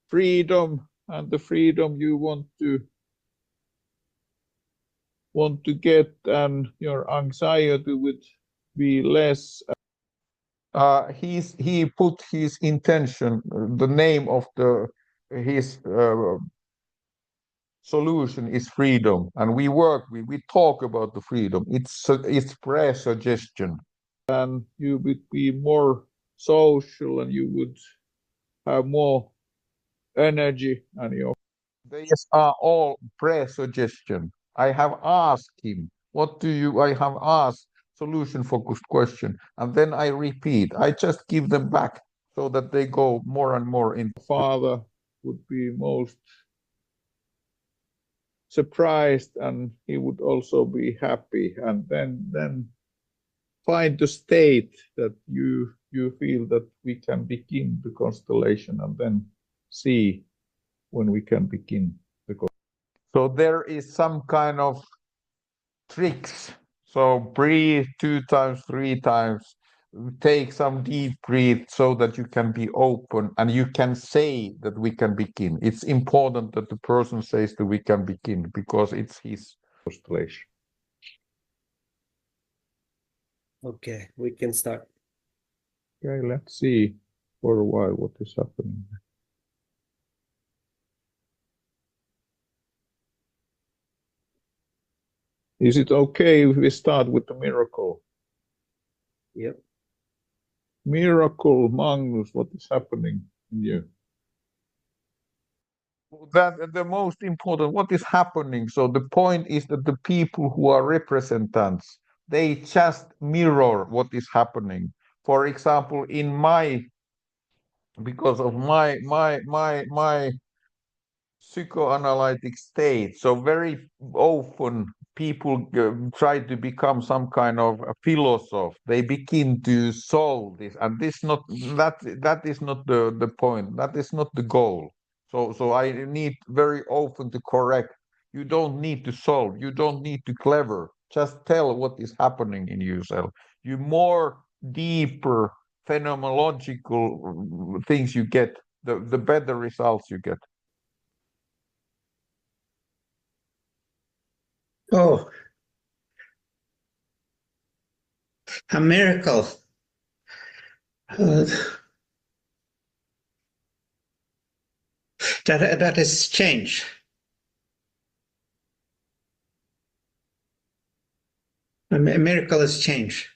freedom and the freedom you want to get, and your anxiety would be less. He put his intention, the name of the his solution is freedom, and we talk about the freedom. It's pre-suggestion, and you would be more social, and you would have more energy, and these are all pre-suggestion. I have asked him, I have asked solution focused question, and then I repeat. I just give them back so that they go more and more in. Father would be most surprised, and he would also be happy, and then find the state that you feel that we can begin the constellation, and then see when we can begin the constellation. So there is some kind of tricks. So breathe 2 times, 3 times, take some deep breath so that you can be open and you can say that we can begin. It's important that the person says that we can begin because it's his constellation. Okay, we can start. Okay, let's see for a while what is happening. Is it okay if we start with the miracle? Yep. Miracle, Magnus, what is happening in you? That the most important, what is happening? So the point is that the people who are representants, they just mirror what is happening. For example, because of my psychoanalytic state. So very often people try to become some kind of a philosopher. They begin to solve this, and that is not the point. That is not the goal. So I need very often to correct. You don't need to solve. You don't need to clever. Just tell what is happening in yourself. You more deeper phenomenological things you get, the better results you get. Oh, a miracle. That is change. A miracle is change.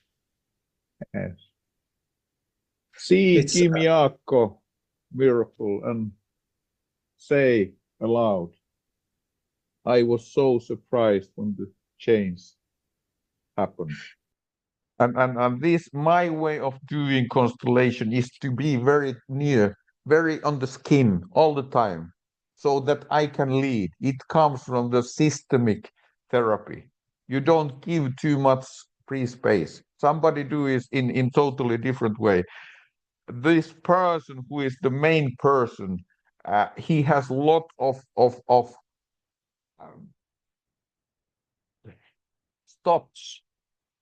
Yes. See It's, Kimiakko miracle and say aloud, I was so surprised when the change happened. And this, my way of doing constellation is to be very near, very on the skin all the time, so that I can lead. It comes from the systemic therapy. You don't give too much free space. Somebody do it in totally different way. This person who is the main person, he has a lot of um, stops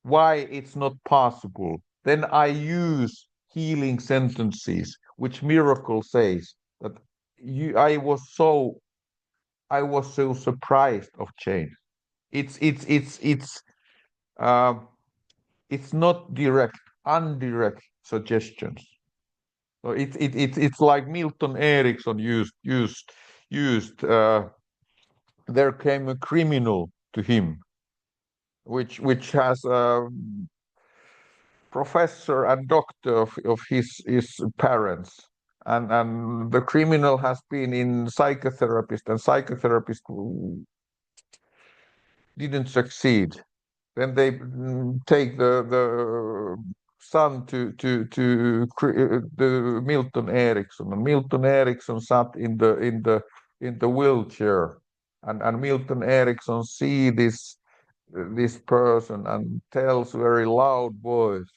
why it's not possible. Then I use healing sentences, which miracle says that I was so surprised of change. Uh, it's not direct, indirect suggestions. So it's like Milton Erickson used. There came a criminal to him, which has a professor and doctor of his parents, and the criminal has been in psychotherapist, and psychotherapist didn't succeed. Then they take the son to the Milton Erickson, and Milton Erickson sat in the wheelchair, and Milton Erickson see this person and tells very loud voice,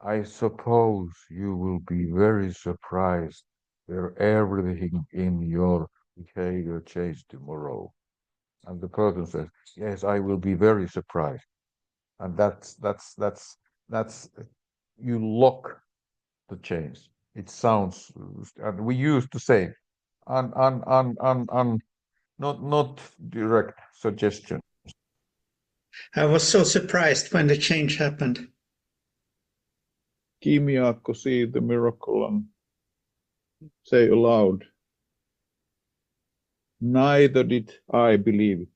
I suppose you will be very surprised where everything in your behavior changed tomorrow. And the person says, yes, I will be very surprised. And that's you lock the change. It sounds, and we used to say, not direct suggestion. I was so surprised when the change happened. Kimiakko, see the miracle and say aloud, Neither did I believe it.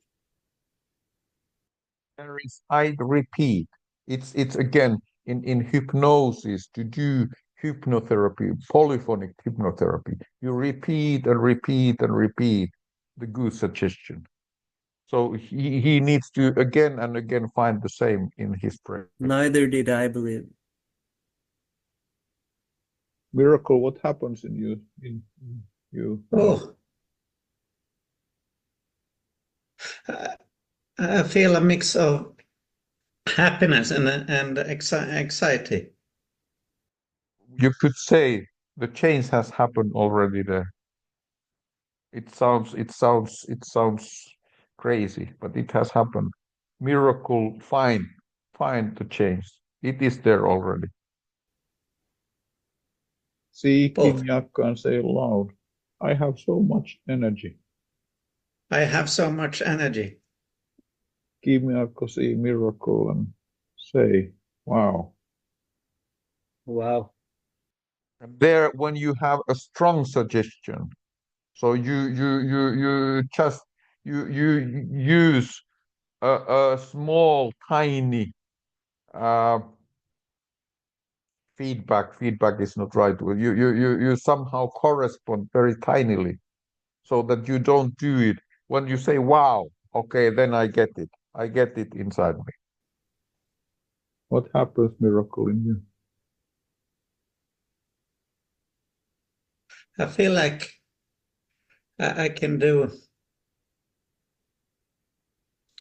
There is, I repeat, it's again in hypnosis to do hypnotherapy, polyphonic hypnotherapy. You repeat and repeat and repeat the good suggestion. So he needs to again and again find the same in his brain. Neither did I believe. Miracle, what happens in you in you? Oh, I feel a mix of happiness and anxiety. You could say the change has happened already there. It sounds crazy, but it has happened. Miracle, find the change. It is there already. See Both. Kim Jakka and say aloud, I have so much energy. I have so much energy. Kim Jakka, see miracle and say, wow. Wow. And there, when you have a strong suggestion, so you just you use a small tiny feedback is not right. You somehow correspond very tinily so that you don't do it when you say wow, okay, then I get it inside me. What happens, miracle, in you? I feel like I can do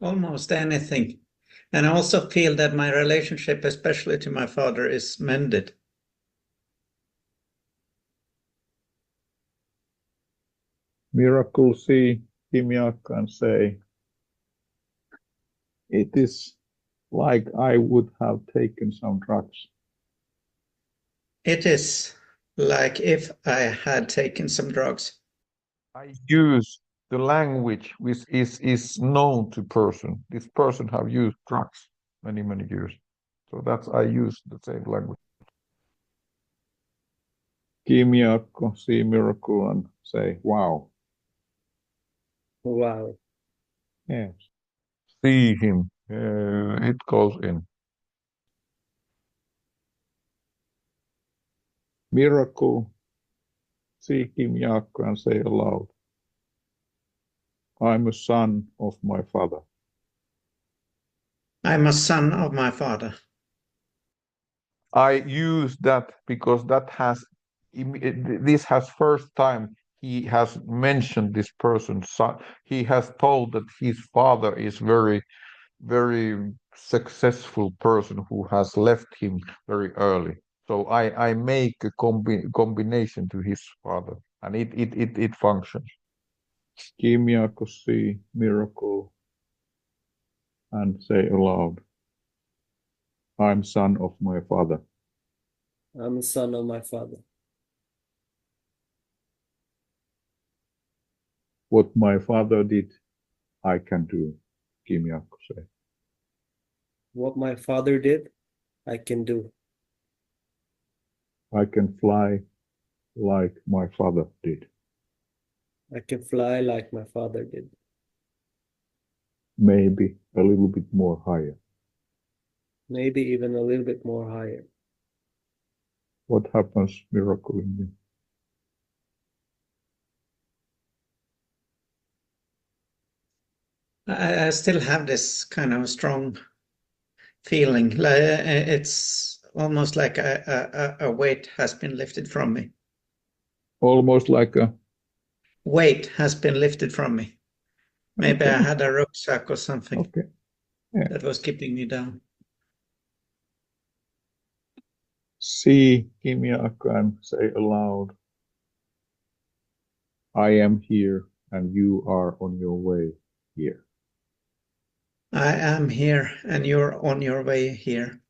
almost anything. And I also feel that my relationship, especially to my father, is mended. Miracle, see Kim Jakka and say, it is like I would have taken some drugs. It is like if I had taken some drugs. I use the language which is known to person. This person have used drugs many years. So that's I use the same language. Kim Jakka, see miracle and say, wow. Wow. Yes. See him. It goes in. Miracle. See Kim Jakka and say aloud, I'm a son of my father. I'm a son of my father. I use that because that has this has first time he has mentioned this person's son. He has told that his father is very successful person who has left him very early. So I make a combination to his father, and it functions. Kim Jakka, see miracle and say aloud, I'm son of my father. I'm a son of my father. What my father did, I can do, Kim Jakka say. What my father did, I can do. I can fly like my father did. I can fly like my father did. Maybe a little bit more higher. Maybe even a little bit more higher. What happens, miracle in me? I still have this kind of strong feeling. It's almost like a weight has been lifted from me. Almost like a Weight has been lifted from me. Maybe okay. I had a rucksack or something Okay. Yeah. that was keeping me down. See Kim Jakka and say aloud, I am here and you are on your way here. I am here and you're on your way here.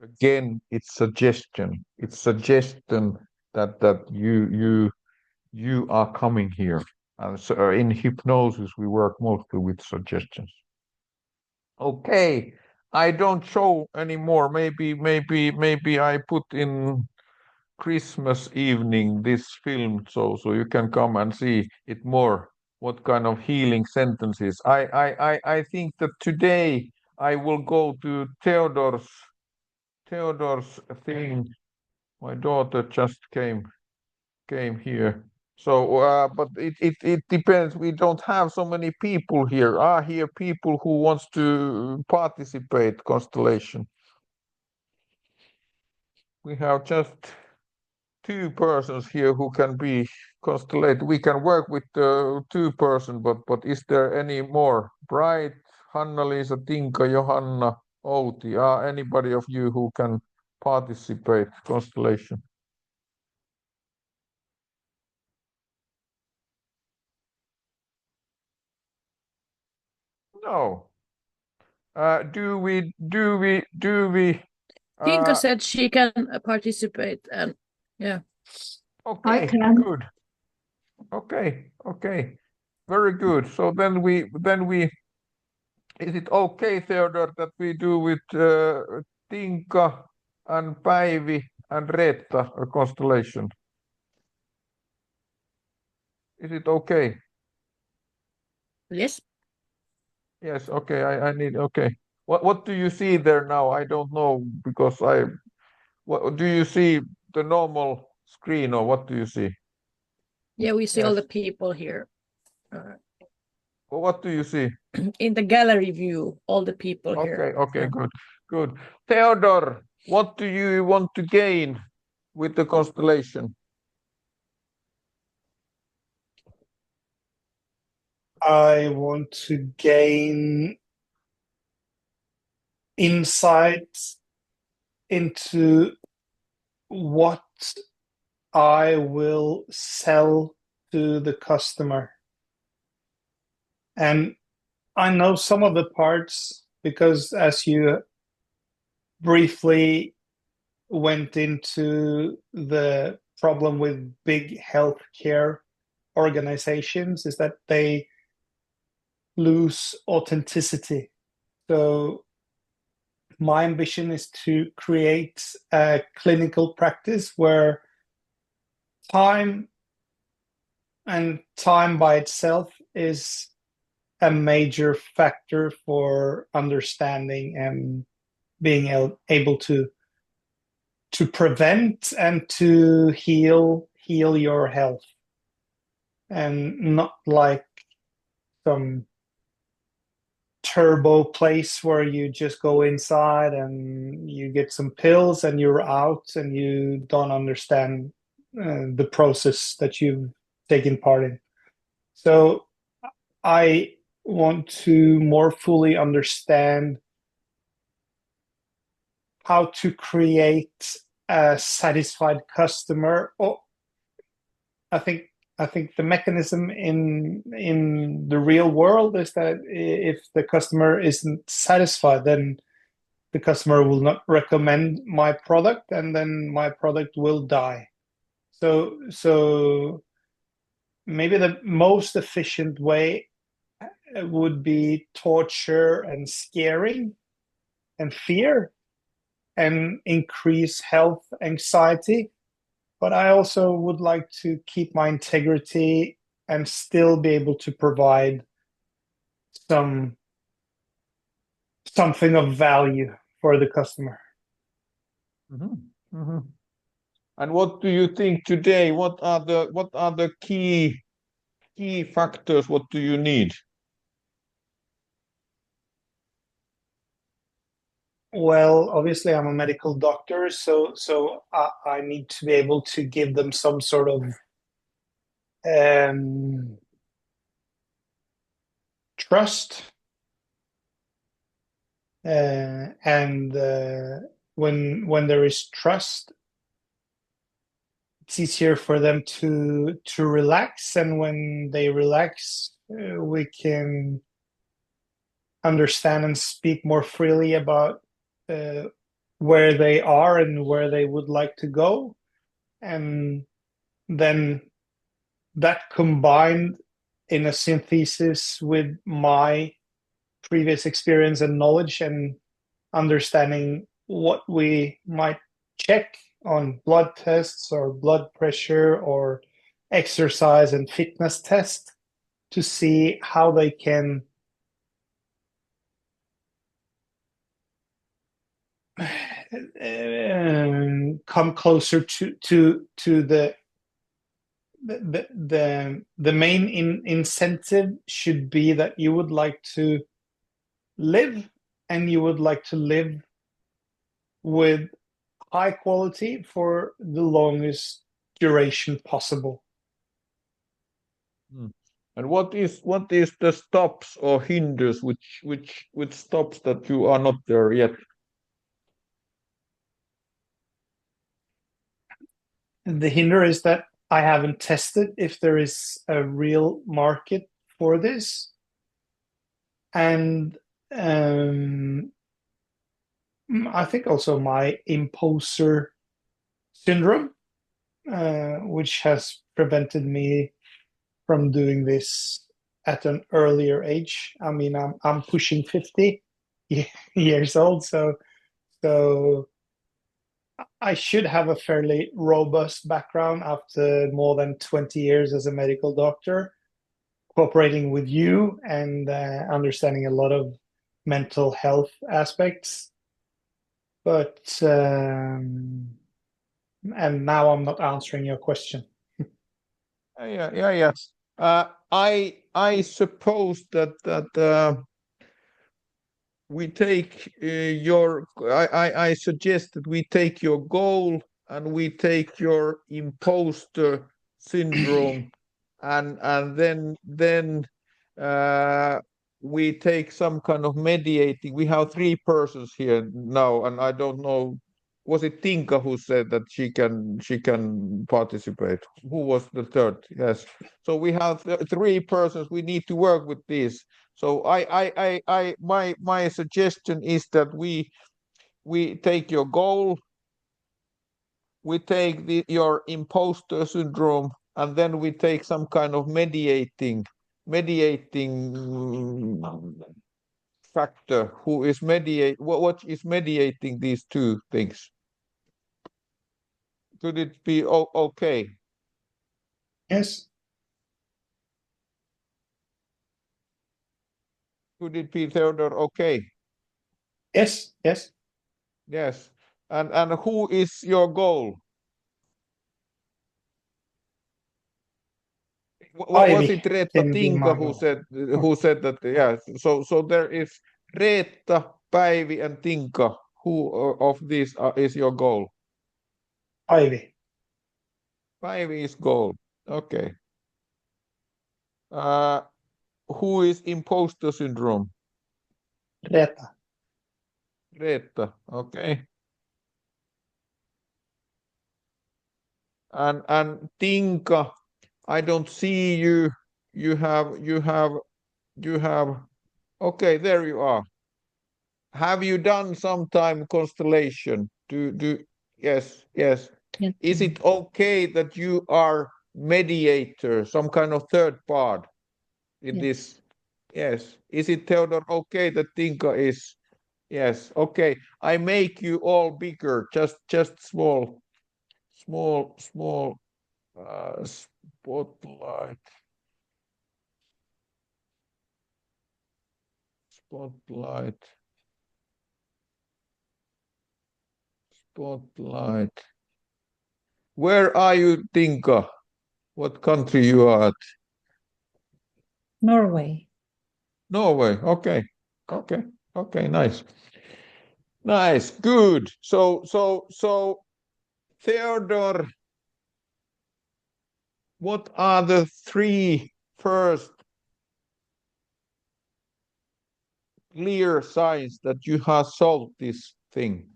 Again, it's suggestion. It's suggestion that you are coming here. And so in hypnosis, we work mostly with suggestions. Okay, I don't show anymore. Maybe I put in Christmas evening this film so you can come and see it more what kind of healing sentences. I think that today I will go to Theodore's thing. My daughter just came here. So, but it depends. We don't have so many people here. Are here people who wants to participate Constellation? We have just 2 persons here who can be Constellate. We can work with 2 person, but is there any more? Bright, Hanna-Liisa, Tinka, Johanna, Outi. Are anybody of you who can participate Constellation? No. Do we? Tinka said she can participate, and yeah. Okay, can. good. Okay, very good. So then we. Is it okay, Theodore, that we do with Tinka and Päivi and Reetta a constellation? Is it okay? Yes. Yes. Okay. I need. Okay. What do you see there now? I don't know because I. What do you see? The normal screen, or what do you see? Yeah, we see all Yes. the people here. What do you see? In the gallery view, all the people here. Okay, good. Theodore, what do you want to gain with the constellation? I want to gain insight into what I will sell to the customer. And I know some of the parts because as you briefly went into the problem with big healthcare organizations is that they lose authenticity. So my ambition is to create a clinical practice where time by itself is a major factor for understanding and being able to prevent and to heal your health, and not like some turbo place where you just go inside and you get some pills and you're out and you don't understand the process that you've taken part in. So I want to more fully understand how to create a satisfied customer. I think the mechanism in the real world is that if the customer isn't satisfied, then the customer will not recommend my product, and then my product will die. So maybe the most efficient way would be torture and scaring and fear and increase health anxiety. But I also would like to keep my integrity and still be able to provide something of value for the customer. And what do you think today? What are the key factors? What do you need? Well, obviously, I'm a medical doctor, so I need to be able to give them some sort of trust, and when there is trust, it's easier for them to relax, and when they relax, we can understand and speak more freely about where they are and where they would like to go. And then that combined in a synthesis with my previous experience and knowledge and understanding what we might check on blood tests or blood pressure or exercise and fitness test, to see how they can come closer to the main incentive should be that you would like to live, and you would like to live with high quality for the longest duration possible. And what is the stops or hinders which stops that you are not there yet? The hinder is that I haven't tested if there is a real market for this. And I think also my imposter syndrome, which has prevented me from doing this at an earlier age. I mean, I'm pushing 50 years old, so I should have a fairly robust background after more than 20 years as a medical doctor, cooperating with you and understanding a lot of mental health aspects. But and now I'm not answering your question. Yeah. I suppose that we take I suggest that we take your goal and we take your imposter syndrome and then we take some kind of mediating. We have 3 persons here now, and I don't know, was it Tinka who said that she can participate? Who was the third? Yes. So we have 3 persons. We need to work with this. So my suggestion is that we take your goal, we take your imposter syndrome, and then we take some kind of mediating factor who is what is mediating these 2 things. Could it be okay? Yes. Could it be, Theodore, okay? Yes. Yes. And who is your goal? Was it Reetta Tinka who said that? Yeah. So there is Reetta, Päivi, and Tinka. Who of these is your goal? Ivy. Päivi is goal. Okay. Who is imposter syndrome? Reetta. Reetta. Okay. And Tinka, I don't see you. You have. Okay, there you are. Have you done some time constellation? Yes. Yes. Is it okay that you are mediator, some kind of third part in this? Yes. Is it, Theodore, okay that Tinka is? Yes. Okay. I make you all bigger, just small spotlight. Where are you, Tinka? What country you are at? Norway. Norway. Okay. Nice. Good. So Theodore, what are the 3 first clear signs that you have solved this thing?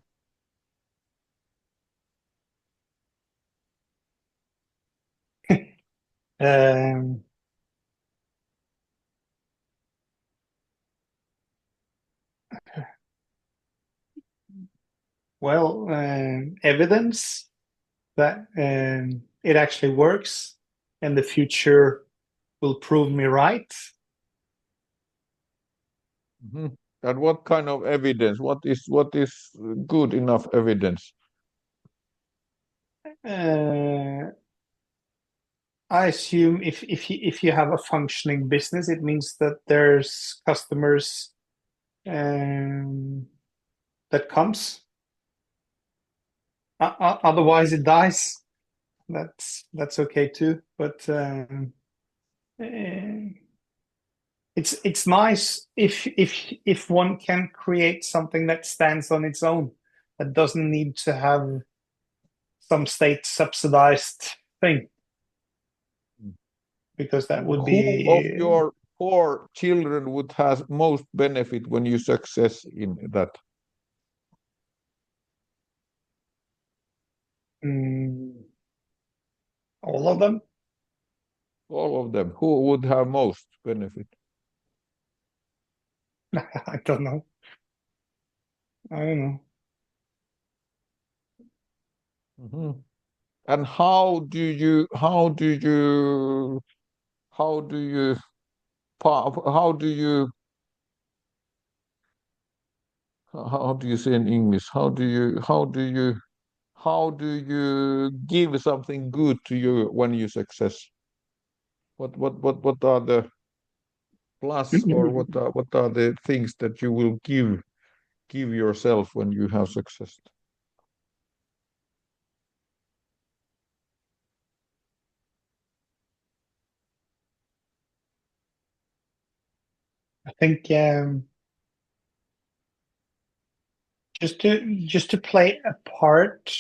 Well, evidence that it actually works, and the future will prove me right. Mm-hmm. And what kind of evidence? What is good enough evidence? I assume if you have a functioning business, it means that there's customers that comes. Otherwise, it dies. That's okay too. But it's nice if one can create something that stands on its own, that doesn't need to have some state subsidized thing, because that would be. Who of your 4 children would have most benefit when you success in that? All of them. All of them. Who would have most benefit? I don't know. And how do you how do you say in English? How do you give something good to you when you success? What are the plus, or what are the things that you will give yourself when you have success? I think just to play a part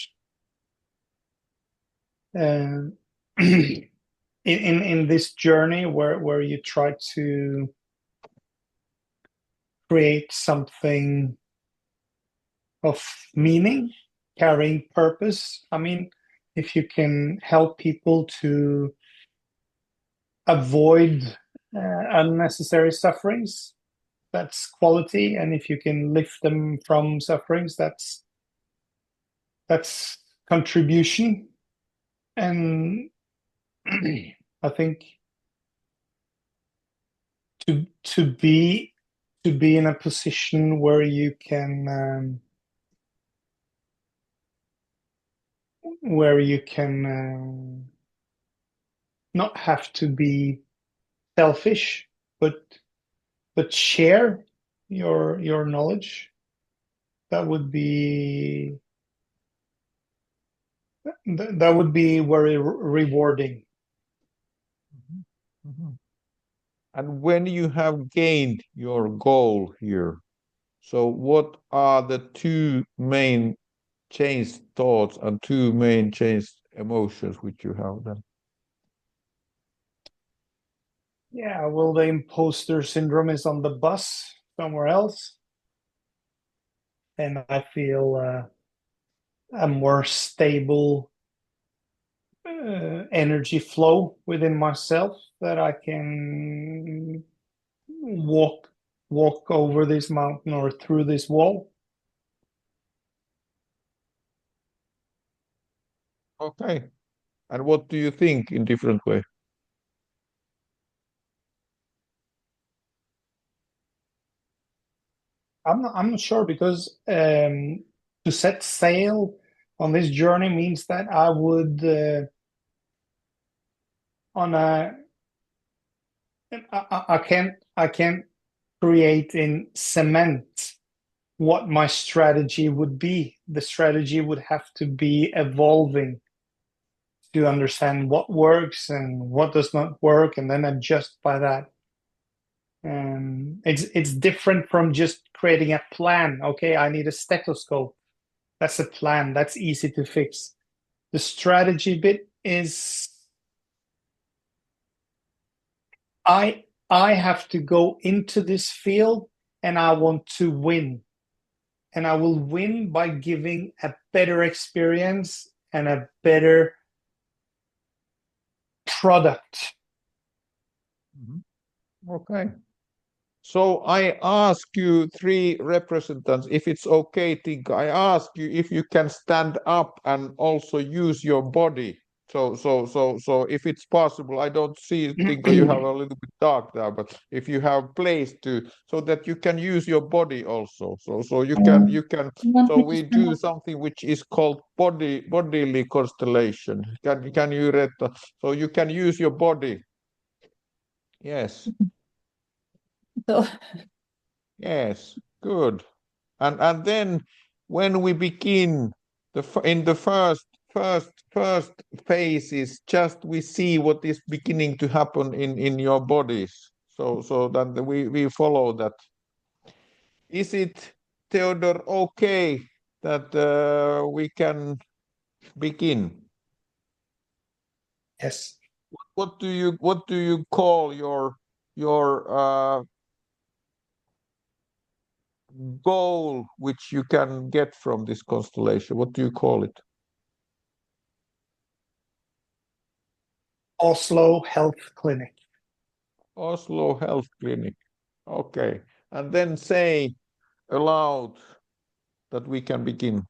in this journey where you try to create something of meaning, carrying purpose. I mean, if you can help people to avoid unnecessary sufferings, that's quality. And if you can lift them from sufferings, that's contribution. And I think to be in a position where you can not have to be selfish, but share your knowledge, that would be very rewarding. And when you have gained your goal here, so what are the 2 main changed thoughts and 2 main changed emotions which you have then? Yeah, well, the imposter syndrome is on the bus somewhere else, and I feel a more stable energy flow within myself, that I can walk over this mountain or through this wall. Okay. And what do you think in different way? I'm not sure, because to set sail on this journey means that I would I can't create in cement what my strategy would be. The strategy would have to be evolving to understand what works and what does not work, and then adjust by that. It's different from just creating a plan. Okay, I need a stethoscope. That's a plan. That's easy to fix. The strategy bit is I have to go into this field and I want to win. And I will win by giving a better experience and a better product. Okay. So I ask you 3 representatives, if it's okay, Tinka, I ask you if you can stand up and also use your body So if it's possible, I don't think you have a little bit dark there, but if you have place to, so that you can use your body also. So you can. So we do something which is called bodily constellation. Can you read that? So you can use your body. Yes. So Yes. Good. And then when we begin in the first phase is just we see what is beginning to happen in your bodies. So that we follow that. Is it, Theodore, okay that we can begin? Yes. What do you call your goal which you can get from this constellation? What do you call it? Oslo Health Clinic. Oslo Health Clinic. Okay. And then say aloud that we can begin.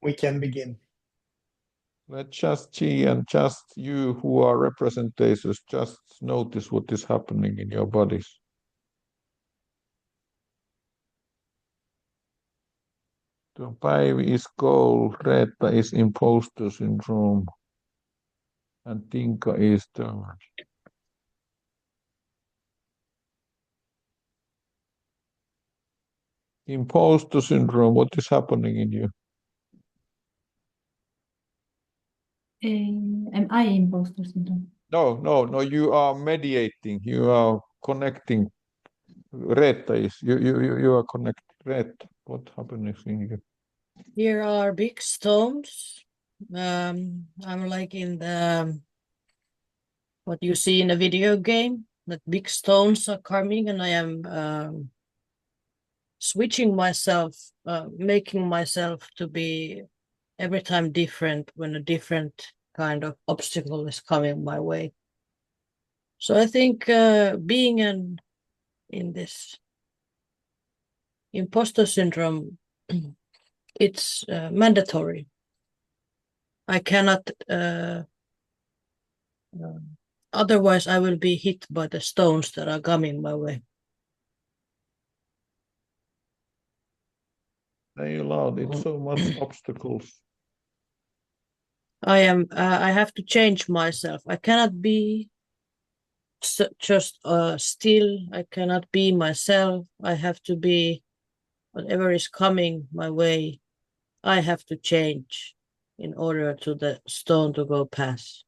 We can begin. Let just she and just you who are representatives just notice what is happening in your bodies. The Päivi is goal, Reetta is imposter syndrome, and Tinka is the imposter syndrome. What is happening in you? Am I imposter syndrome? No. You are mediating. You are connecting. Reetta is you are connected. Reetta, what happens in you? here are big stones. I'm like in the what you see in a video game. That big stones are coming, and I am switching myself, making myself to be every time different when a different kind of obstacle is coming my way. So I think being in this imposter syndrome, it's mandatory. I cannot, otherwise I will be hit by the stones that are coming my way. Say aloud. It's so much obstacles. I have to change myself. I cannot be just still. I cannot be myself. I have to be whatever is coming my way. I have to change in order to the stone to go past.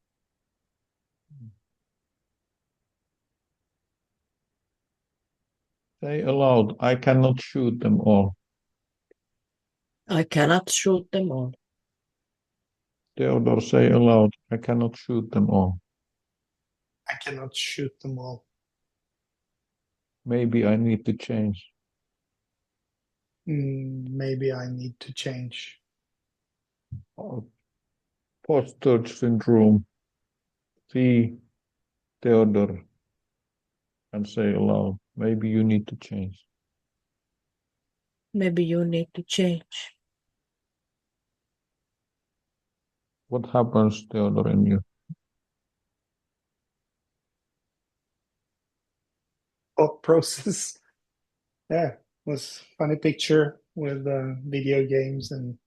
Say aloud. I cannot shoot them all. I cannot shoot them all. Theodore, say aloud. I cannot shoot them all. I cannot shoot them all. Maybe I need to change. Maybe I need to change. Imposter syndrome. See Theodore and say aloud. Maybe you need to change. Maybe you need to change. What happens, Theodore, in you? Thought process. Yeah, was funny picture with video games and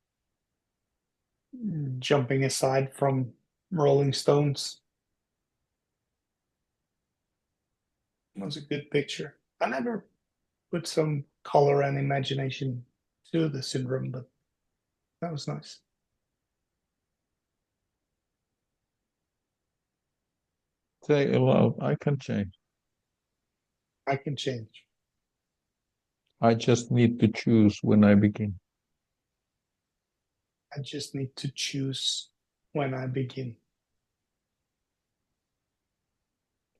jumping aside from rolling stones. It was a good picture. I never put some color and imagination to the syndrome, but that was nice. Say aloud. I can change. I can change. I just need to choose when I begin. I just need to choose when I begin.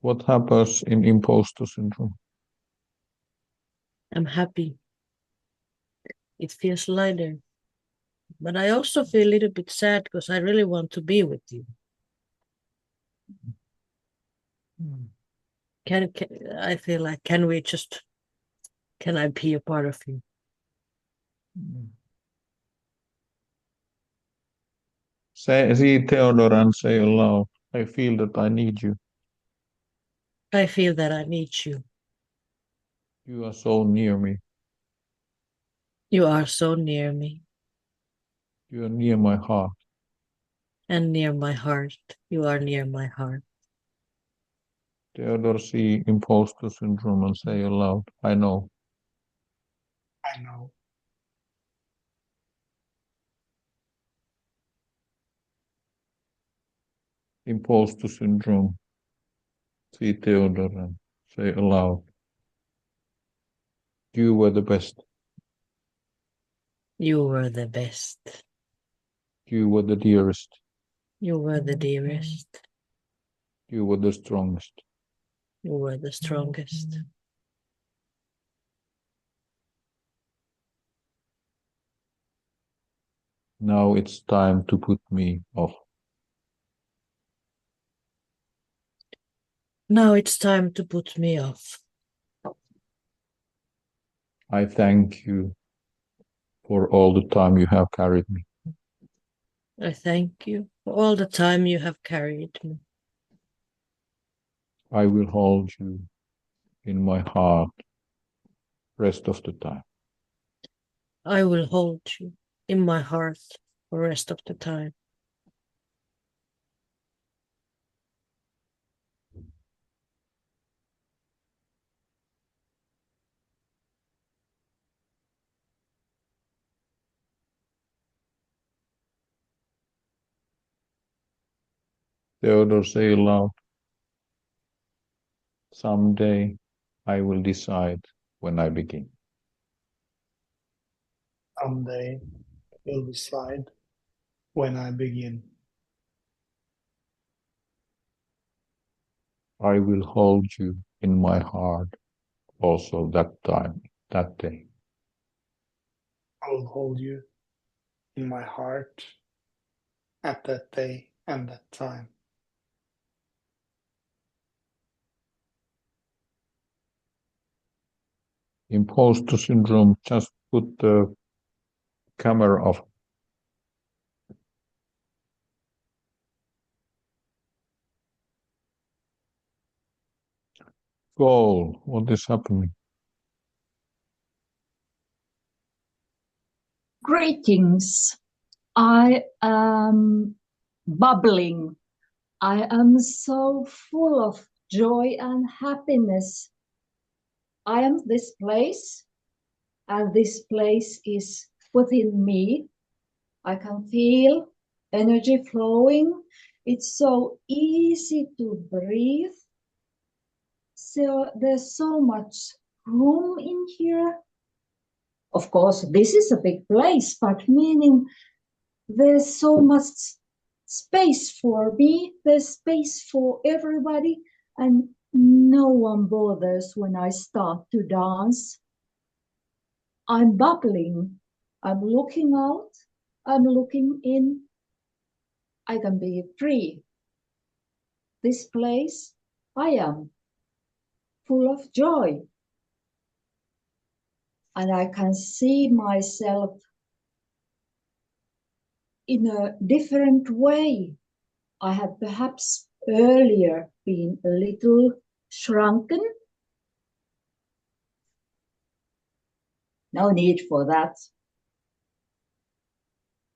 What happens in imposter syndrome? I'm happy. It feels lighter. But I also feel a little bit sad because I really want to be with you. Can I feel like, can I be a part of you? See Theodore and say aloud, I feel that I need you. I feel that I need you. You are so near me. You are so near me You are near my heart. and near my heart. You are near my heart. Theodore see imposter syndrome and say aloud, I know. I know. Imposter syndrome. See Theodore and say aloud, you were the best. You were the best. You were the dearest. You were the dearest. You were the strongest. You were the strongest. Now it's time to put me off. Now it's time to put me off. I thank you for all the time you have carried me. I thank you for all the time you have carried me. I will hold you in my heart rest of the time. I will hold you in my heart the rest of the time. Theodore say aloud, someday I will decide when I begin. Someday will decide when I begin. I will hold you in my heart also that time, that day. I will hold you in my heart at that day and that time. Imposter syndrome, just put the camera off. Goal, what is happening? Greetings. I am bubbling. I am so full of joy and happiness. I am this place, and this place is within me. I can feel energy flowing. It's so easy to breathe. So there's so much room in here. Of course, this is a big place, but meaning there's so much space for me, there's space for everybody, and no one bothers when I start to dance. I'm bubbling, I'm looking out, I'm looking in. I can be free. This place, I am full of joy. And I can see myself in a different way. I had perhaps earlier been a little shrunken. No need for that.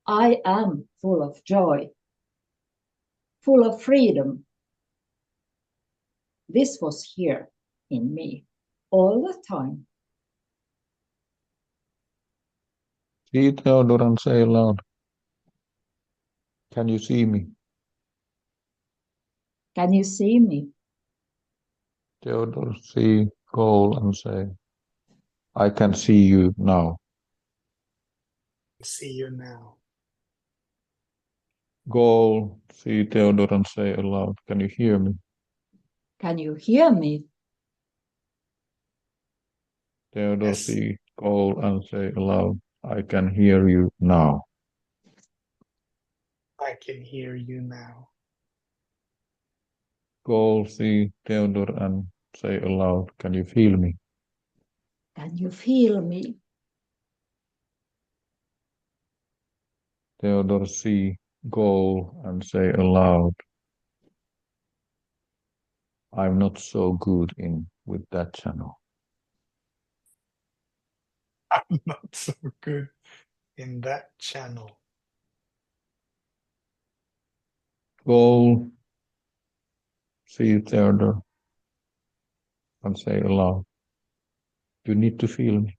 I am full of joy, full of freedom. This was here in me all the time. See Theodore and say aloud, can you see me? Can you see me? Theodore see goal and say, I can see you now. See you now. Goal, see Theodore and say aloud, can you hear me? Can you hear me? Theodore Yes. see goal and say aloud, I can hear you now. I can hear you now. Goal, see Theodore and say aloud, can you feel me? Can you feel me? Theodore see Go and say aloud, I'm not so good in with that channel. I'm not so good in that channel. Go see Theodore and say aloud, you need to feel me.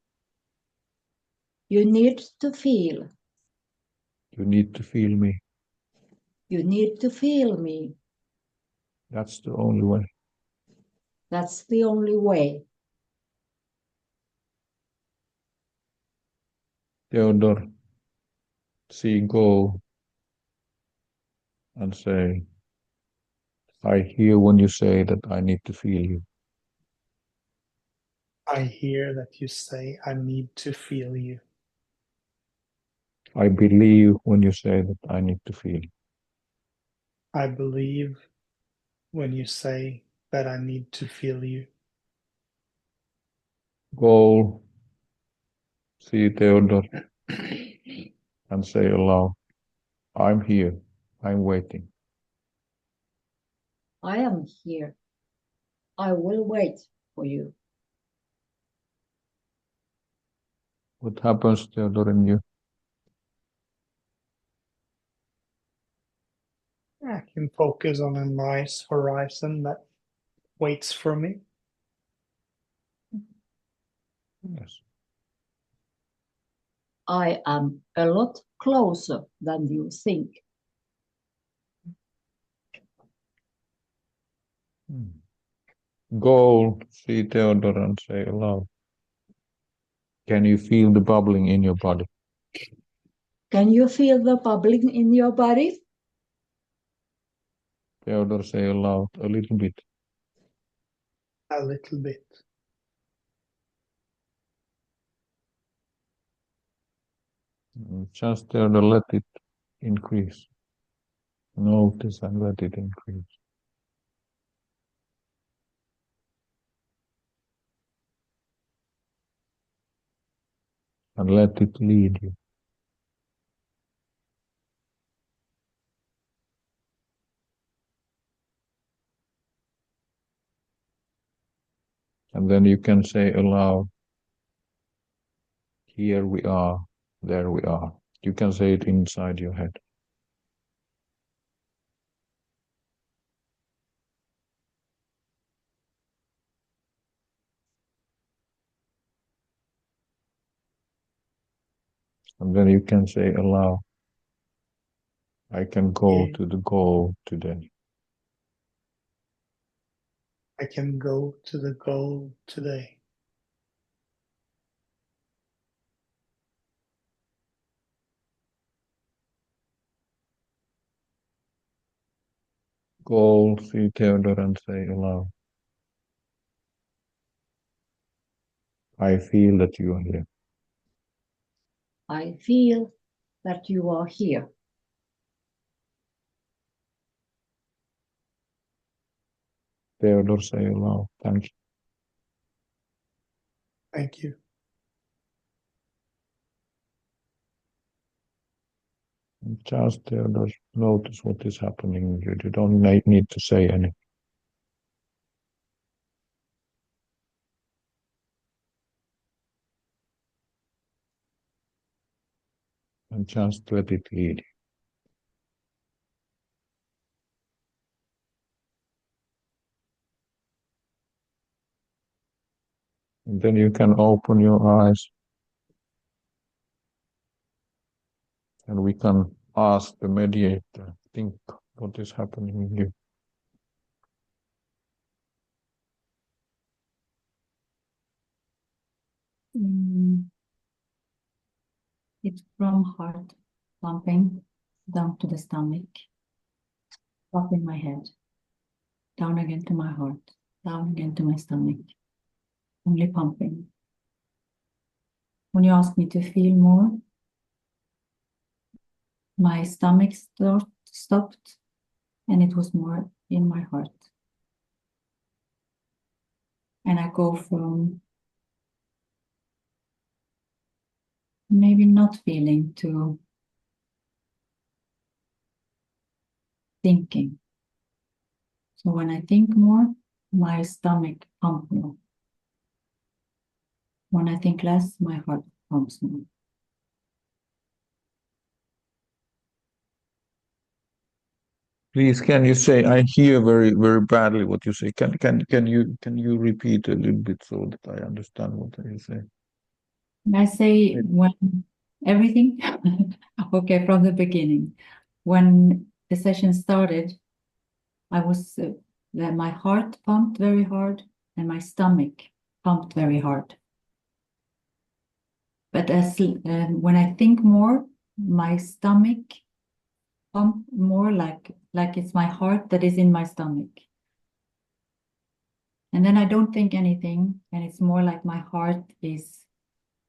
You need to feel. You need to feel me. You need to feel me. That's the only way. That's the only way. Theodore, see Go and say, I hear when you say that I need to feel you. I hear that you say, I need to feel you. I believe when you say that I need to feel you. I believe when you say that I need to feel you. Go see Theodore and say aloud, I'm here. I'm waiting. I am here. I will wait for you. What happens, Theodore, in you? I can focus on a nice horizon that waits for me. Yes. I am a lot closer than you think. Go see Theodore and say aloud, can you feel the bubbling in your body? Can you feel the bubbling in your body? Theodore, say aloud, a little bit. A little bit. Just Theodore, let it increase. Notice and let it increase. And let it lead you. And then you can say aloud, here we are, there we are. You can say it inside your head. And then you can say aloud, I can go Yeah. to the goal today. I can go to the goal today. Go see Theodore and say aloud, I feel that you are here. I feel that you are here. Theodore, say aloud, thank you. Thank you. Just Theodore, notice what is happening. You don't need to say anything. And just let it lead you. And then you can open your eyes and we can ask the mediator, think what is happening in you. It's from heart pumping down to the stomach, up in my head, down again to my heart, down again to my stomach, only pumping. When you ask me to feel more, my stomach stopped and it was more in my heart. And I go from maybe not feeling to thinking. So when I think more, my stomach pumps more. When I think less, my heart pumps more. Please, can you say? I hear very very badly what you say. Can you repeat a little bit so that I understand what you say? I say when everything, okay, from the beginning. When the session started, I was, my heart pumped very hard and my stomach pumped very hard. But when I think more, my stomach pump more like it's my heart that is in my stomach. And then I don't think anything, and it's more like my heart is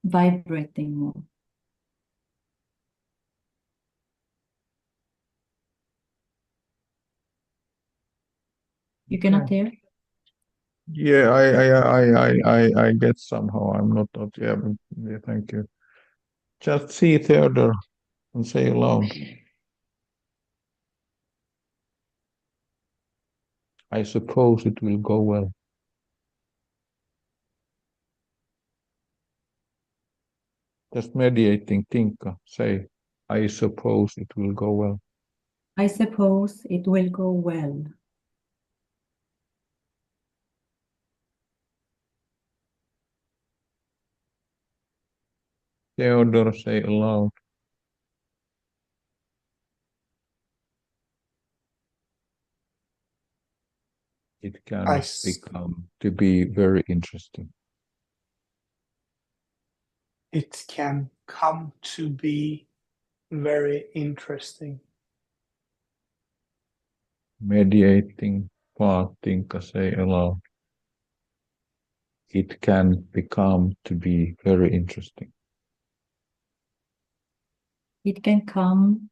vibrating more. You cannot hear? Yeah, I get somehow. I'm not. Yeah, yeah, thank you. Just see Theodore and say aloud. I suppose it will go well. Just mediating, Tinka. Say, I suppose it will go well. I suppose it will go well. Theodore, say aloud. It can become to be very interesting. It can come to be very interesting. Mediating part, Tinka, say aloud. It can become to be very interesting. It can come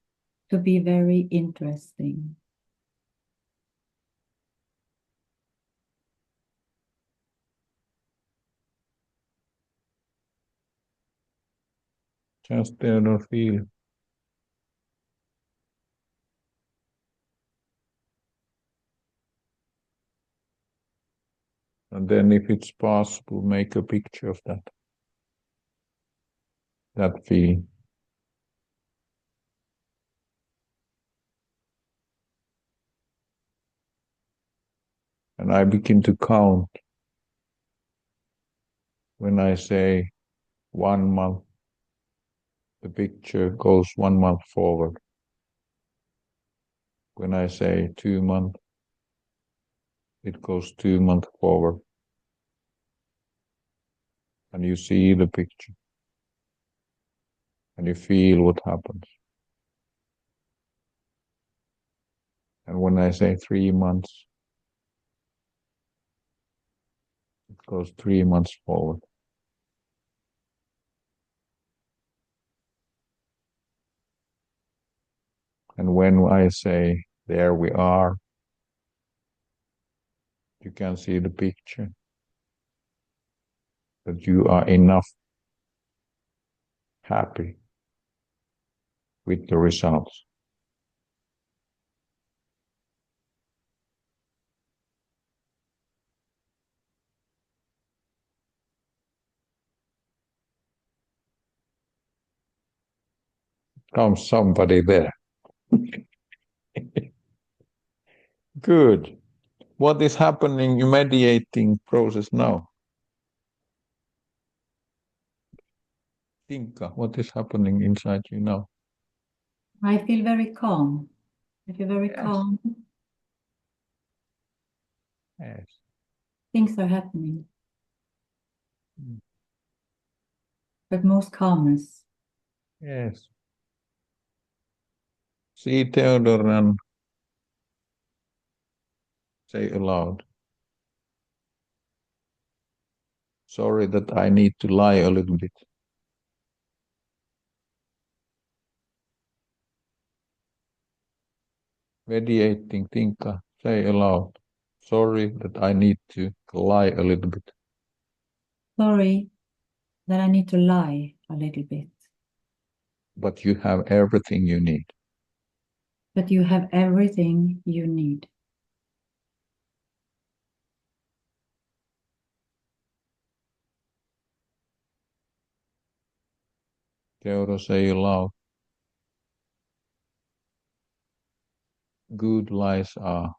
to be very interesting. Just Theodore feel. And then if it's possible, make a picture of that. That feeling. And I begin to count when I say 1 month, the picture goes 1 month forward. When I say 2 months, it goes 2 months forward. And you see the picture. And you feel what happens. And when I say 3 months, it goes 3 months forward. And when I say, there we are, you can see the picture. That you are enough happy with the results. Comes somebody there. Good. What is happening in mediating process now? Tinka, what is happening inside you now? I feel very calm. I feel very calm. Yes. Things are happening. But most calmness. Yes. See Theodore and say aloud. Sorry that I need to lie a little bit. Mediating, Tinka, say aloud. Sorry that I need to lie a little bit. Sorry that I need to lie a little bit. But you have everything you need. but you have everything you need. Theodore, say aloud. Good lies are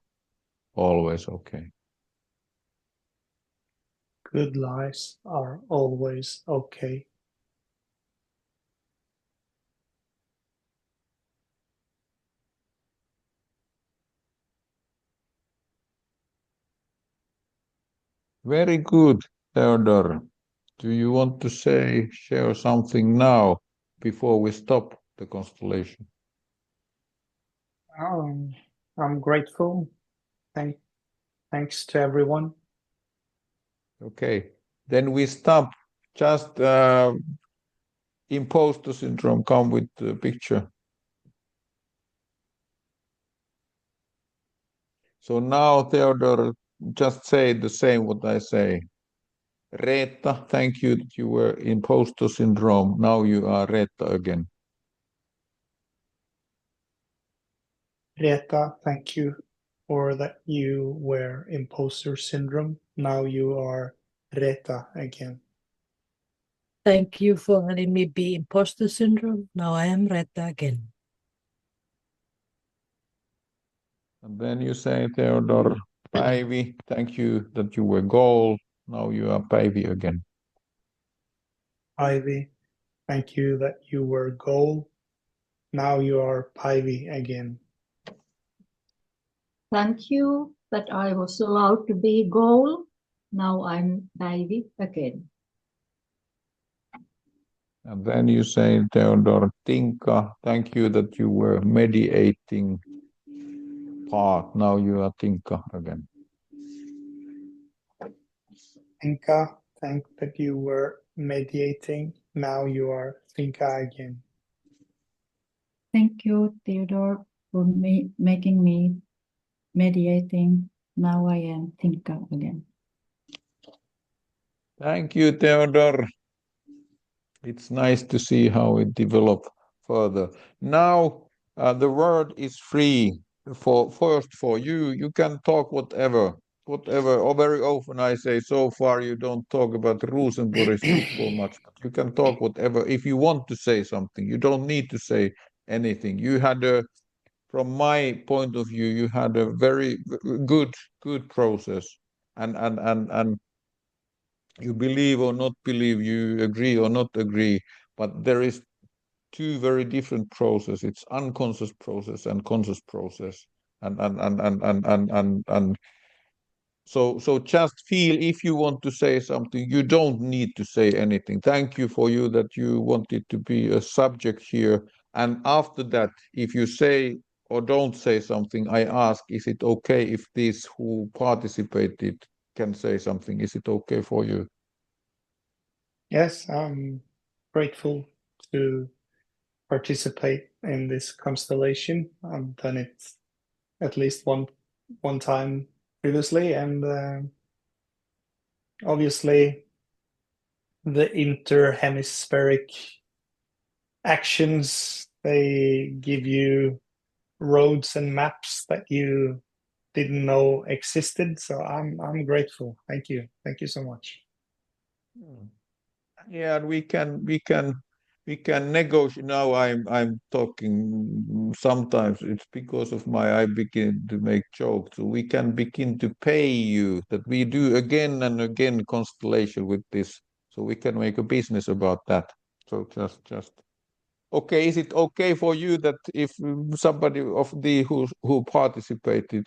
always okay. Good lies are always okay. Very good, Theodore. Do you want to share something now before we stop the constellation? I'm grateful. Thanks to everyone. Okay, then we stop. Just imposter syndrome, come with the picture. So now, Theodore, just say the same what I say. Reetta, thank you that you were imposter syndrome. Now you are Reetta again. Reetta, thank you for that you were imposter syndrome. Now you are Reetta again. Thank you for letting me be imposter syndrome. Now I am Retta again. And then you say, Theodore, Päivi, thank you that you were goal. Now you are Päivi again. Ivy, thank you that you were goal. Now you are Päivi again. Thank you that I was allowed to be goal. Now I'm Päivi again. And then you say, Theodore, Tinka, thank you that you were mediating part. Now you are Tinka again. Tinka, thank that you were mediating. Now you are Tinka again. Thank you, Theodore, for making me mediating. Now I am Tinka again. Thank you, Theodore. It's nice to see how it develops further. Now the word is free for you. You can talk whatever. Or very often I say, so far you don't talk about Rosenborg's football much, but you can talk whatever. If you want to say something, you don't need to say anything. You had from my point of view, you had a very good process, and you believe or not believe, you agree or not agree, but there is two very different processes. It's unconscious process and conscious process, and so just feel if you want to say something, you don't need to say anything. Thank you for you that you wanted to be a subject here, and after that, if you say or don't say something, I ask, is it okay if these who participated can say something? Is it okay for you? Yes, I'm grateful to participate in this constellation. I've done it at least one time previously, and obviously the interhemispheric actions, they give you roads and maps that you didn't know existed. So I'm grateful. Thank you so much. Yeah, we can negotiate. Now I'm talking. Sometimes it's because of I begin to make jokes. So we can begin to pay you that we do again and again constellation with this. So we can make a business about that. So just okay. Is it okay for you that if somebody of the who participated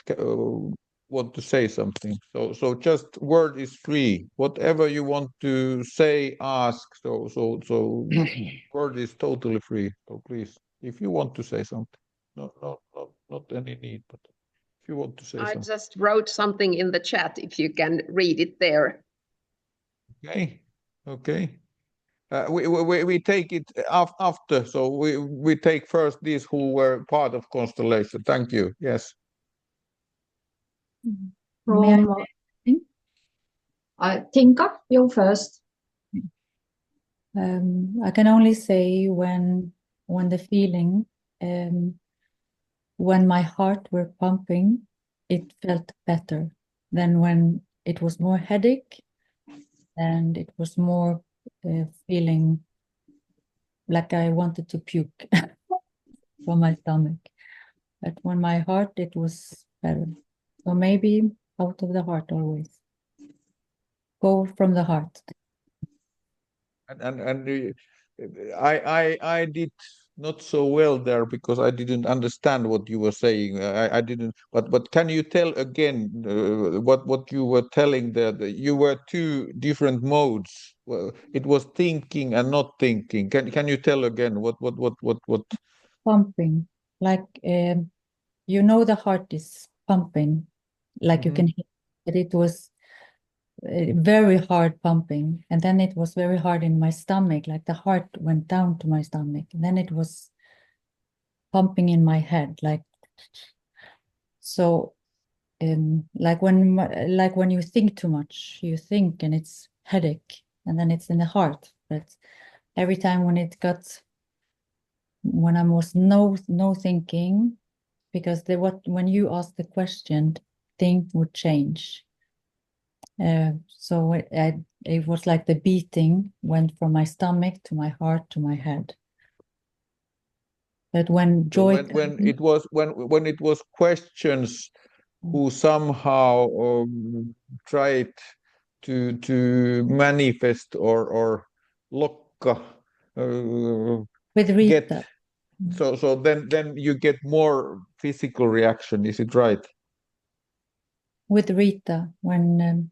want to say something? So just word is free. Whatever you want to say, ask. So word is totally free. So please, if you want to say something, not any need, but if you want to say I something. just wrote something in the chat if you can read it there. Okay. We take it after, so we take first these who were part of Constellation. Thank you. Yes. From Tinka, you first. I can only say when the feeling when my heart were pumping, it felt better than when it was more headache and it was more feeling like I wanted to puke from my stomach. But when my heart, it was better. So maybe out of the heart always. Go from the heart. And I did not so well there because I didn't understand what you were saying. I didn't. But can you tell again what you were telling there? You were two different modes. Well, it was thinking and not thinking. Can you tell again what? Pumping, like you know, the heart is pumping, like you can hear, but it was very hard pumping, and then it was very hard in my stomach, like the heart went down to my stomach, and then it was pumping in my head, like so. Like when you think too much, you think and it's headache, and then it's in the heart. But every time when I was no thinking, because when you ask the question, thing would change. So it was like the beating went from my stomach to my heart to my head. But when joy, when it was questions who somehow tried to manifest or locka with Rita, so then you get more physical reaction, is it right? With Rita, when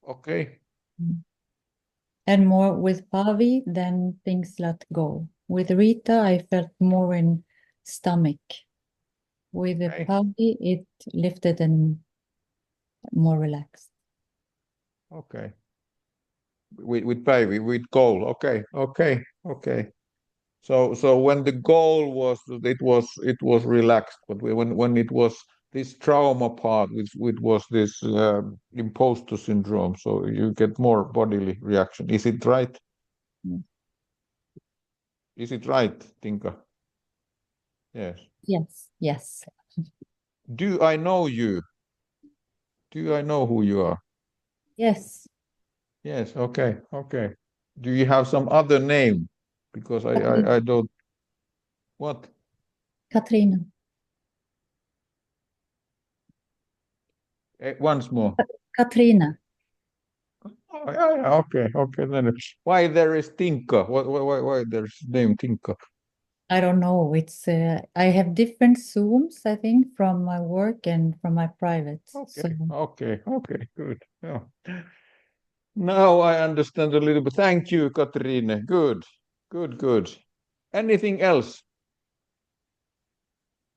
okay, and more with Pavi, then things let go. With Rita, I felt more in stomach. With the Pavi, it lifted and more relaxed. Okay. With Päivi, with goal. Okay. So when the goal was, it was relaxed, but when it was this trauma part, which was this imposter syndrome, so you get more bodily reaction. Is it right? Is it right, Tinka? Yes. Yes. Do I know you? Do I know who you are? Yes. Yes. Okay. Do you have some other name? Because I don't. What? Katrina. Once more. Katrina. Oh, yeah, okay. Then why there is Tinka? Why there's name Tinka? I don't know. It's I have different Zooms, I think, from my work and from my private. Okay, good. Yeah. Now I understand a little bit. Thank you, Katrine. Good. Anything else?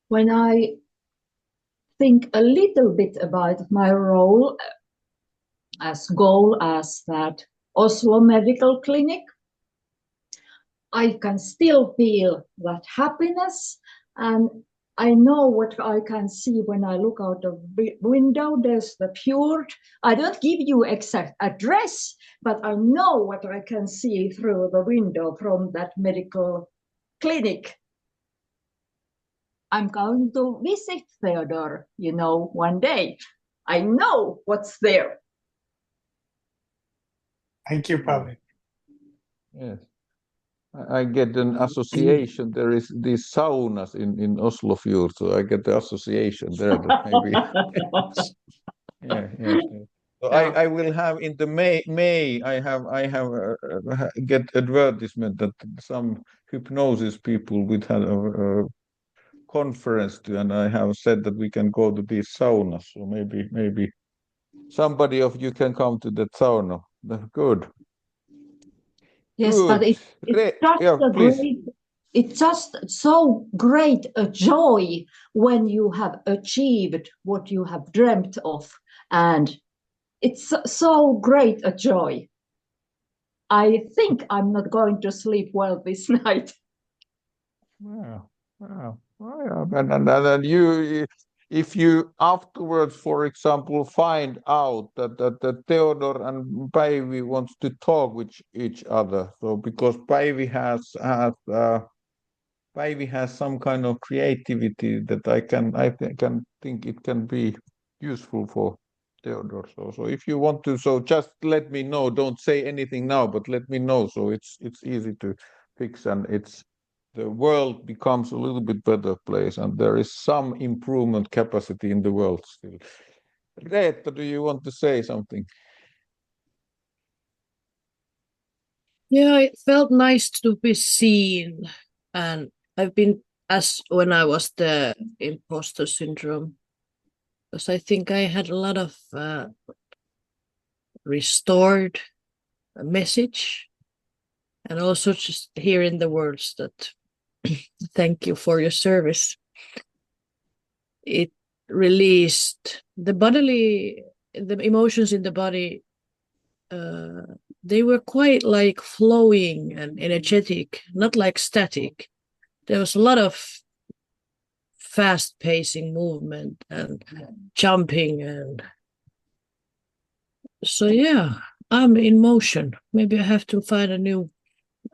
When I think a little bit about my role as goal as that Oslo Medical Clinic, I can still feel that happiness, and I know what I can see when I look out the window. There's the fjord. I don't give you exact address, but I know what I can see through the window from that medical clinic. I'm going to visit Theodore, one day. I know what's there. Thank you, Pavi. Yes. I get an association. There is these saunas in Oslo Fjord, so I get the association there that maybe. Yeah. So I will have in the May I have get advertisement that some hypnosis people would have a conference to, and I have said that we can go to these saunas. So maybe somebody of you can come to that sauna. That's good. Yes, good. but it's just so great a joy when you have achieved what you have dreamt of, and it's so great a joy. I think I'm not going to sleep well this night. Wow. And you, if you afterwards, for example, find out that Theodore and Päivi wants to talk with each other, so because Päivi has Päivi has some kind of creativity that I can think it can be useful for Theodore. So if you want to, so just let me know. Don't say anything now, but let me know. So it's easy to fix, and the world becomes a little bit better place, and there is some improvement capacity in the world still. Greta, do you want to say something? Yeah, it felt nice to be seen, and I've been as when I was the imposter syndrome, because I think I had a lot of restored message, and also just hearing the words that thank you for your service. It released the emotions in the body. They were quite like flowing and energetic, not like static. There was a lot of fast pacing movement and jumping, and so yeah, I'm in motion. Maybe I have to find a new,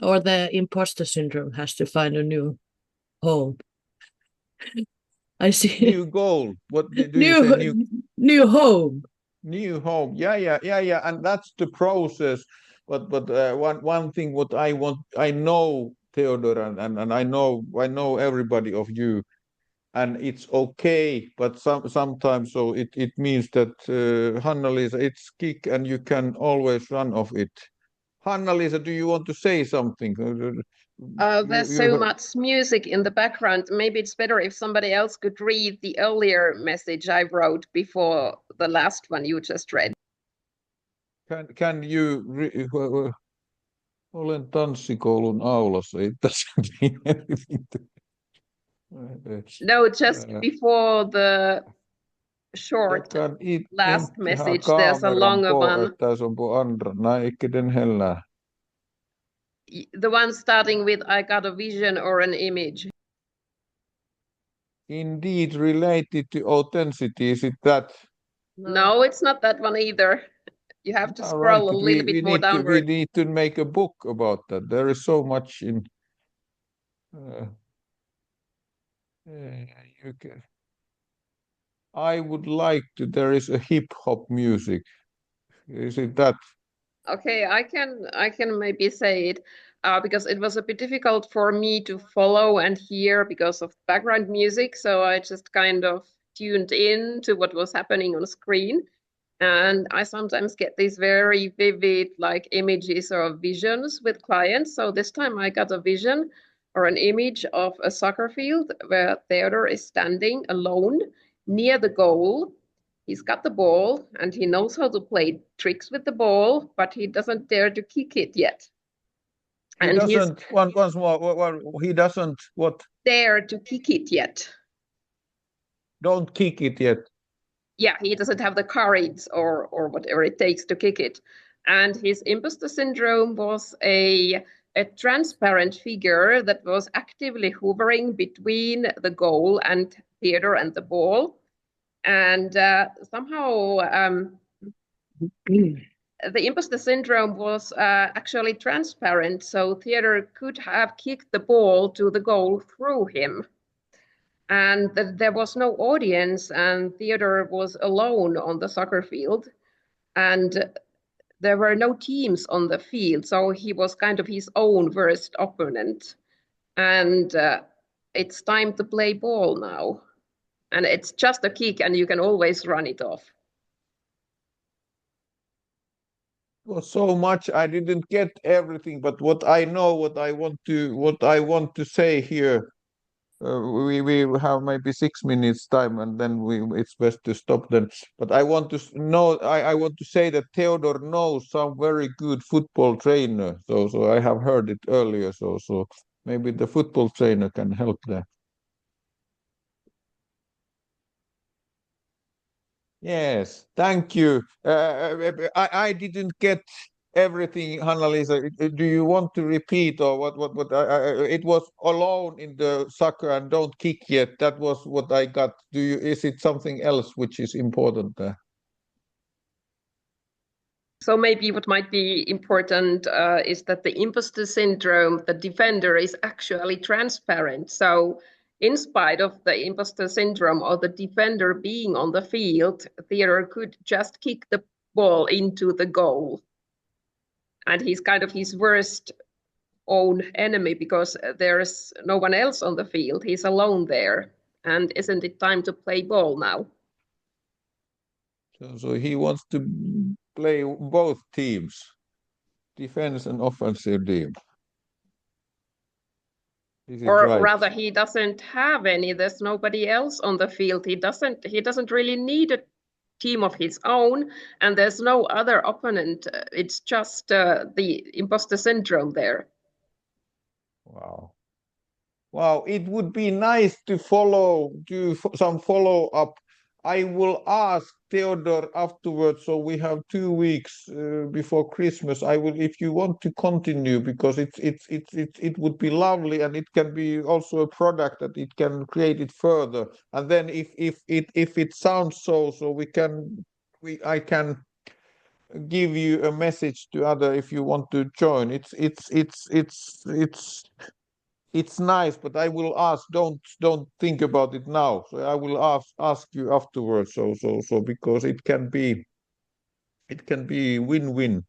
or the imposter syndrome has to find a new home. I see. New goal. What do you say? New home. New home. Yeah. And that's the process. But one thing what I know Theodore, and I know everybody of you, and it's okay, but sometimes so it means that Hanna-Liisa, it's kick and you can always run off it. Hanna-Liisa, do you want to say something? There's so much music in the background. Maybe it's better if somebody else could read the earlier message I wrote before the last one you just read. Can you olen tanssikoulun aulassa. It doesn't mean anything to... No, just before the short last message, there's a longer one. Tässä on på andra. Nej, ikke den heller. The one starting with I got a vision or an image. Indeed, related to authenticity, is it that? No, it's not that one either. You have to scroll a little bit more downward. We need to make a book about that. There is so much in... you can... I would like to... There is a hip-hop music. Is it that? Okay, I can maybe say it because it was a bit difficult for me to follow and hear because of background music. So I just kind of tuned in to what was happening on screen. And I sometimes get these very vivid like images or visions with clients. So this time I got a vision or an image of a soccer field where Theodore is standing alone near the goal. He's got the ball and he knows how to play tricks with the ball, but he doesn't dare to kick it yet. He doesn't, once more, he doesn't what? Dare to kick it yet. Don't kick it yet. Yeah, he doesn't have the courage or whatever it takes to kick it. And his imposter syndrome was a transparent figure that was actively hovering between the goal and Theodore and the ball. And somehow the imposter syndrome was actually transparent, so Theodore could have kicked the ball to the goal through him. And there was no audience, and Theodore was alone on the soccer field. And there were no teams on the field, so he was kind of his own worst opponent. And it's time to play ball now. And it's just a kick, and you can always run it off. Well, so much I didn't get everything, but what I know, what I want to say here, we have maybe 6 minutes time, and then it's best to stop then. But I want to know, I want to say that Theodore knows some very good football trainer. So I have heard it earlier. So maybe the football trainer can help there. Yes, thank you. I didn't get everything, Hanna-Liisa. Do you want to repeat, or what? It was alone in the soccer and don't kick yet. That was what I got. Is it something else which is important there? So maybe what might be important is that the imposter syndrome, the defender is actually transparent. So in spite of the imposter syndrome or the defender being on the field, Theodore could just kick the ball into the goal. And he's kind of his worst own enemy because there's no one else on the field. He's alone there. And isn't it time to play ball now? So he wants to play both teams, defense and offensive team. Is it Or right? rather, he doesn't have any. There's nobody else on the field. He doesn't really need a team of his own, and there's no other opponent. It's just the imposter syndrome there. Wow. Wow, it would be nice to do some follow-up. I will ask Theodore afterwards, so we have 2 weeks before Christmas. I will, if you want to continue, because it would be lovely, and it can be also a product that it can create it further. And then if it sounds so I can give you a message to other if you want to join. It's nice, but I will ask. Don't think about it now. So I will ask you afterwards. So because it can be win-win.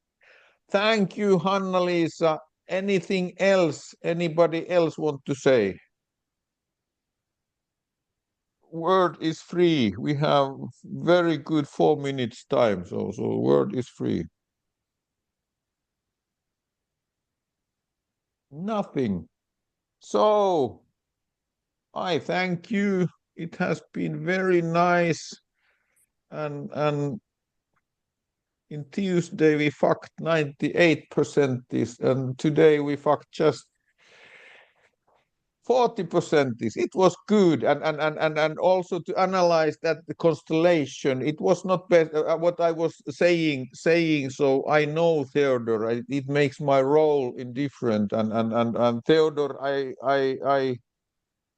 Thank you, Hanna-Liisa. Anything else? Anybody else want to say? Word is free. We have very good 4 minutes time. So word is free. Nothing. So I thank you. It has been very nice. And in Tuesday we fucked 98% this, and today we fucked just 40% this. It was good, and also to analyze that the constellation, it was not what I was saying. So I know Theodore. It makes my role indifferent, and Theodore, I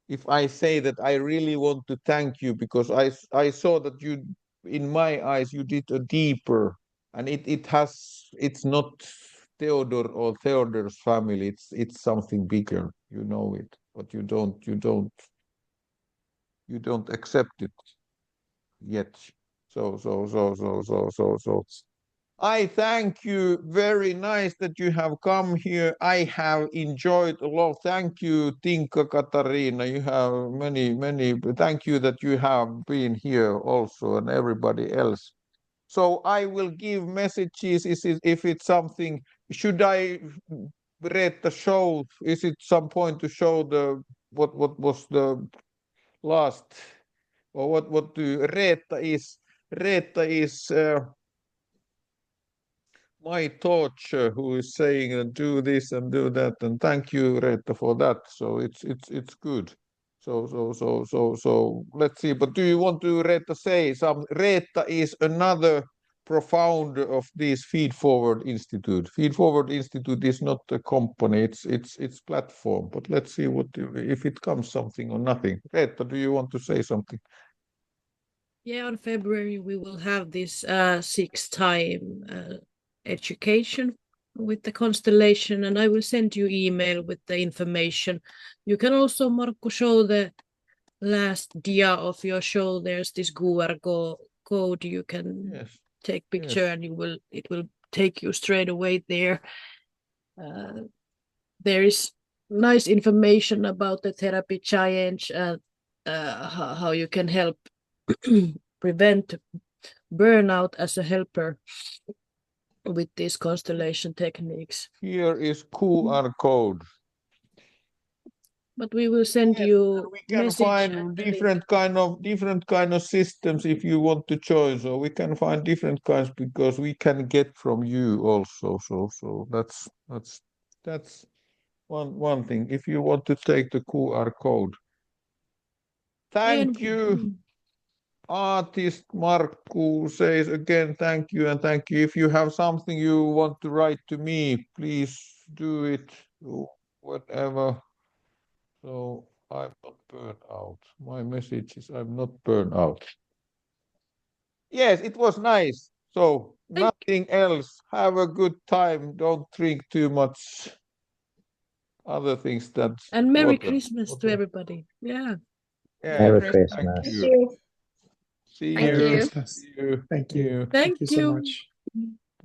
if I say that I really want to thank you because I saw that you, in my eyes, you did a deeper, and it's not Theodore or Theodore's family. It's something bigger. You know it, but you don't accept it yet. So I thank you. Very nice that you have come here. I have enjoyed a lot. Thank you, Tinka, Katarina. You have many. Thank you that you have been here also, and everybody else. So I will give messages. If it's something, should I read the show? Is it some point to show what was the last, or what do Reetta is? Reetta is. My torture, who is saying do this and do that, and thank you, Reetta, for that. So it's good. So let's see. But do you want to, Reetta, say some? Reetta is another profounder of this Feed Forward Institute. Feed Forward Institute is not a company; it's platform. But let's see if it comes something or nothing. Reetta, do you want to say something? Yeah, on February we will have this 6th time education with the constellation, and I will send you email with the information. You can also, Markku, show the last dia of your show. There's this QR code you can take picture, and it will take you straight away there. There is nice information about the therapy challenge and how you can help prevent burnout as a helper with these constellation techniques. Here is QR code. But we will send you. We can find different kind of systems if you want to join. So we can find different kinds because we can get from you also. So that's one thing. If you want to take the QR code. Thank you. Artist Markku says again, thank you and thank you. If you have something you want to write to me, please do it. Whatever. So I'm not burned out. My message is I'm not burned out. Yes, it was nice. So Thank- nothing else. Have a good time. Don't drink too much other things that And Merry water. Christmas to everybody. Yeah. Yeah, Merry thank Christmas. you. See Thank Merry you. Christmas. See you. Thank you. Thank you so you. much.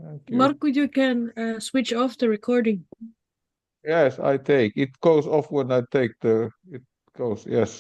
Thank you. Marco, you can switch off the recording. Yes, I take. It goes off when I take the. It goes. Yes.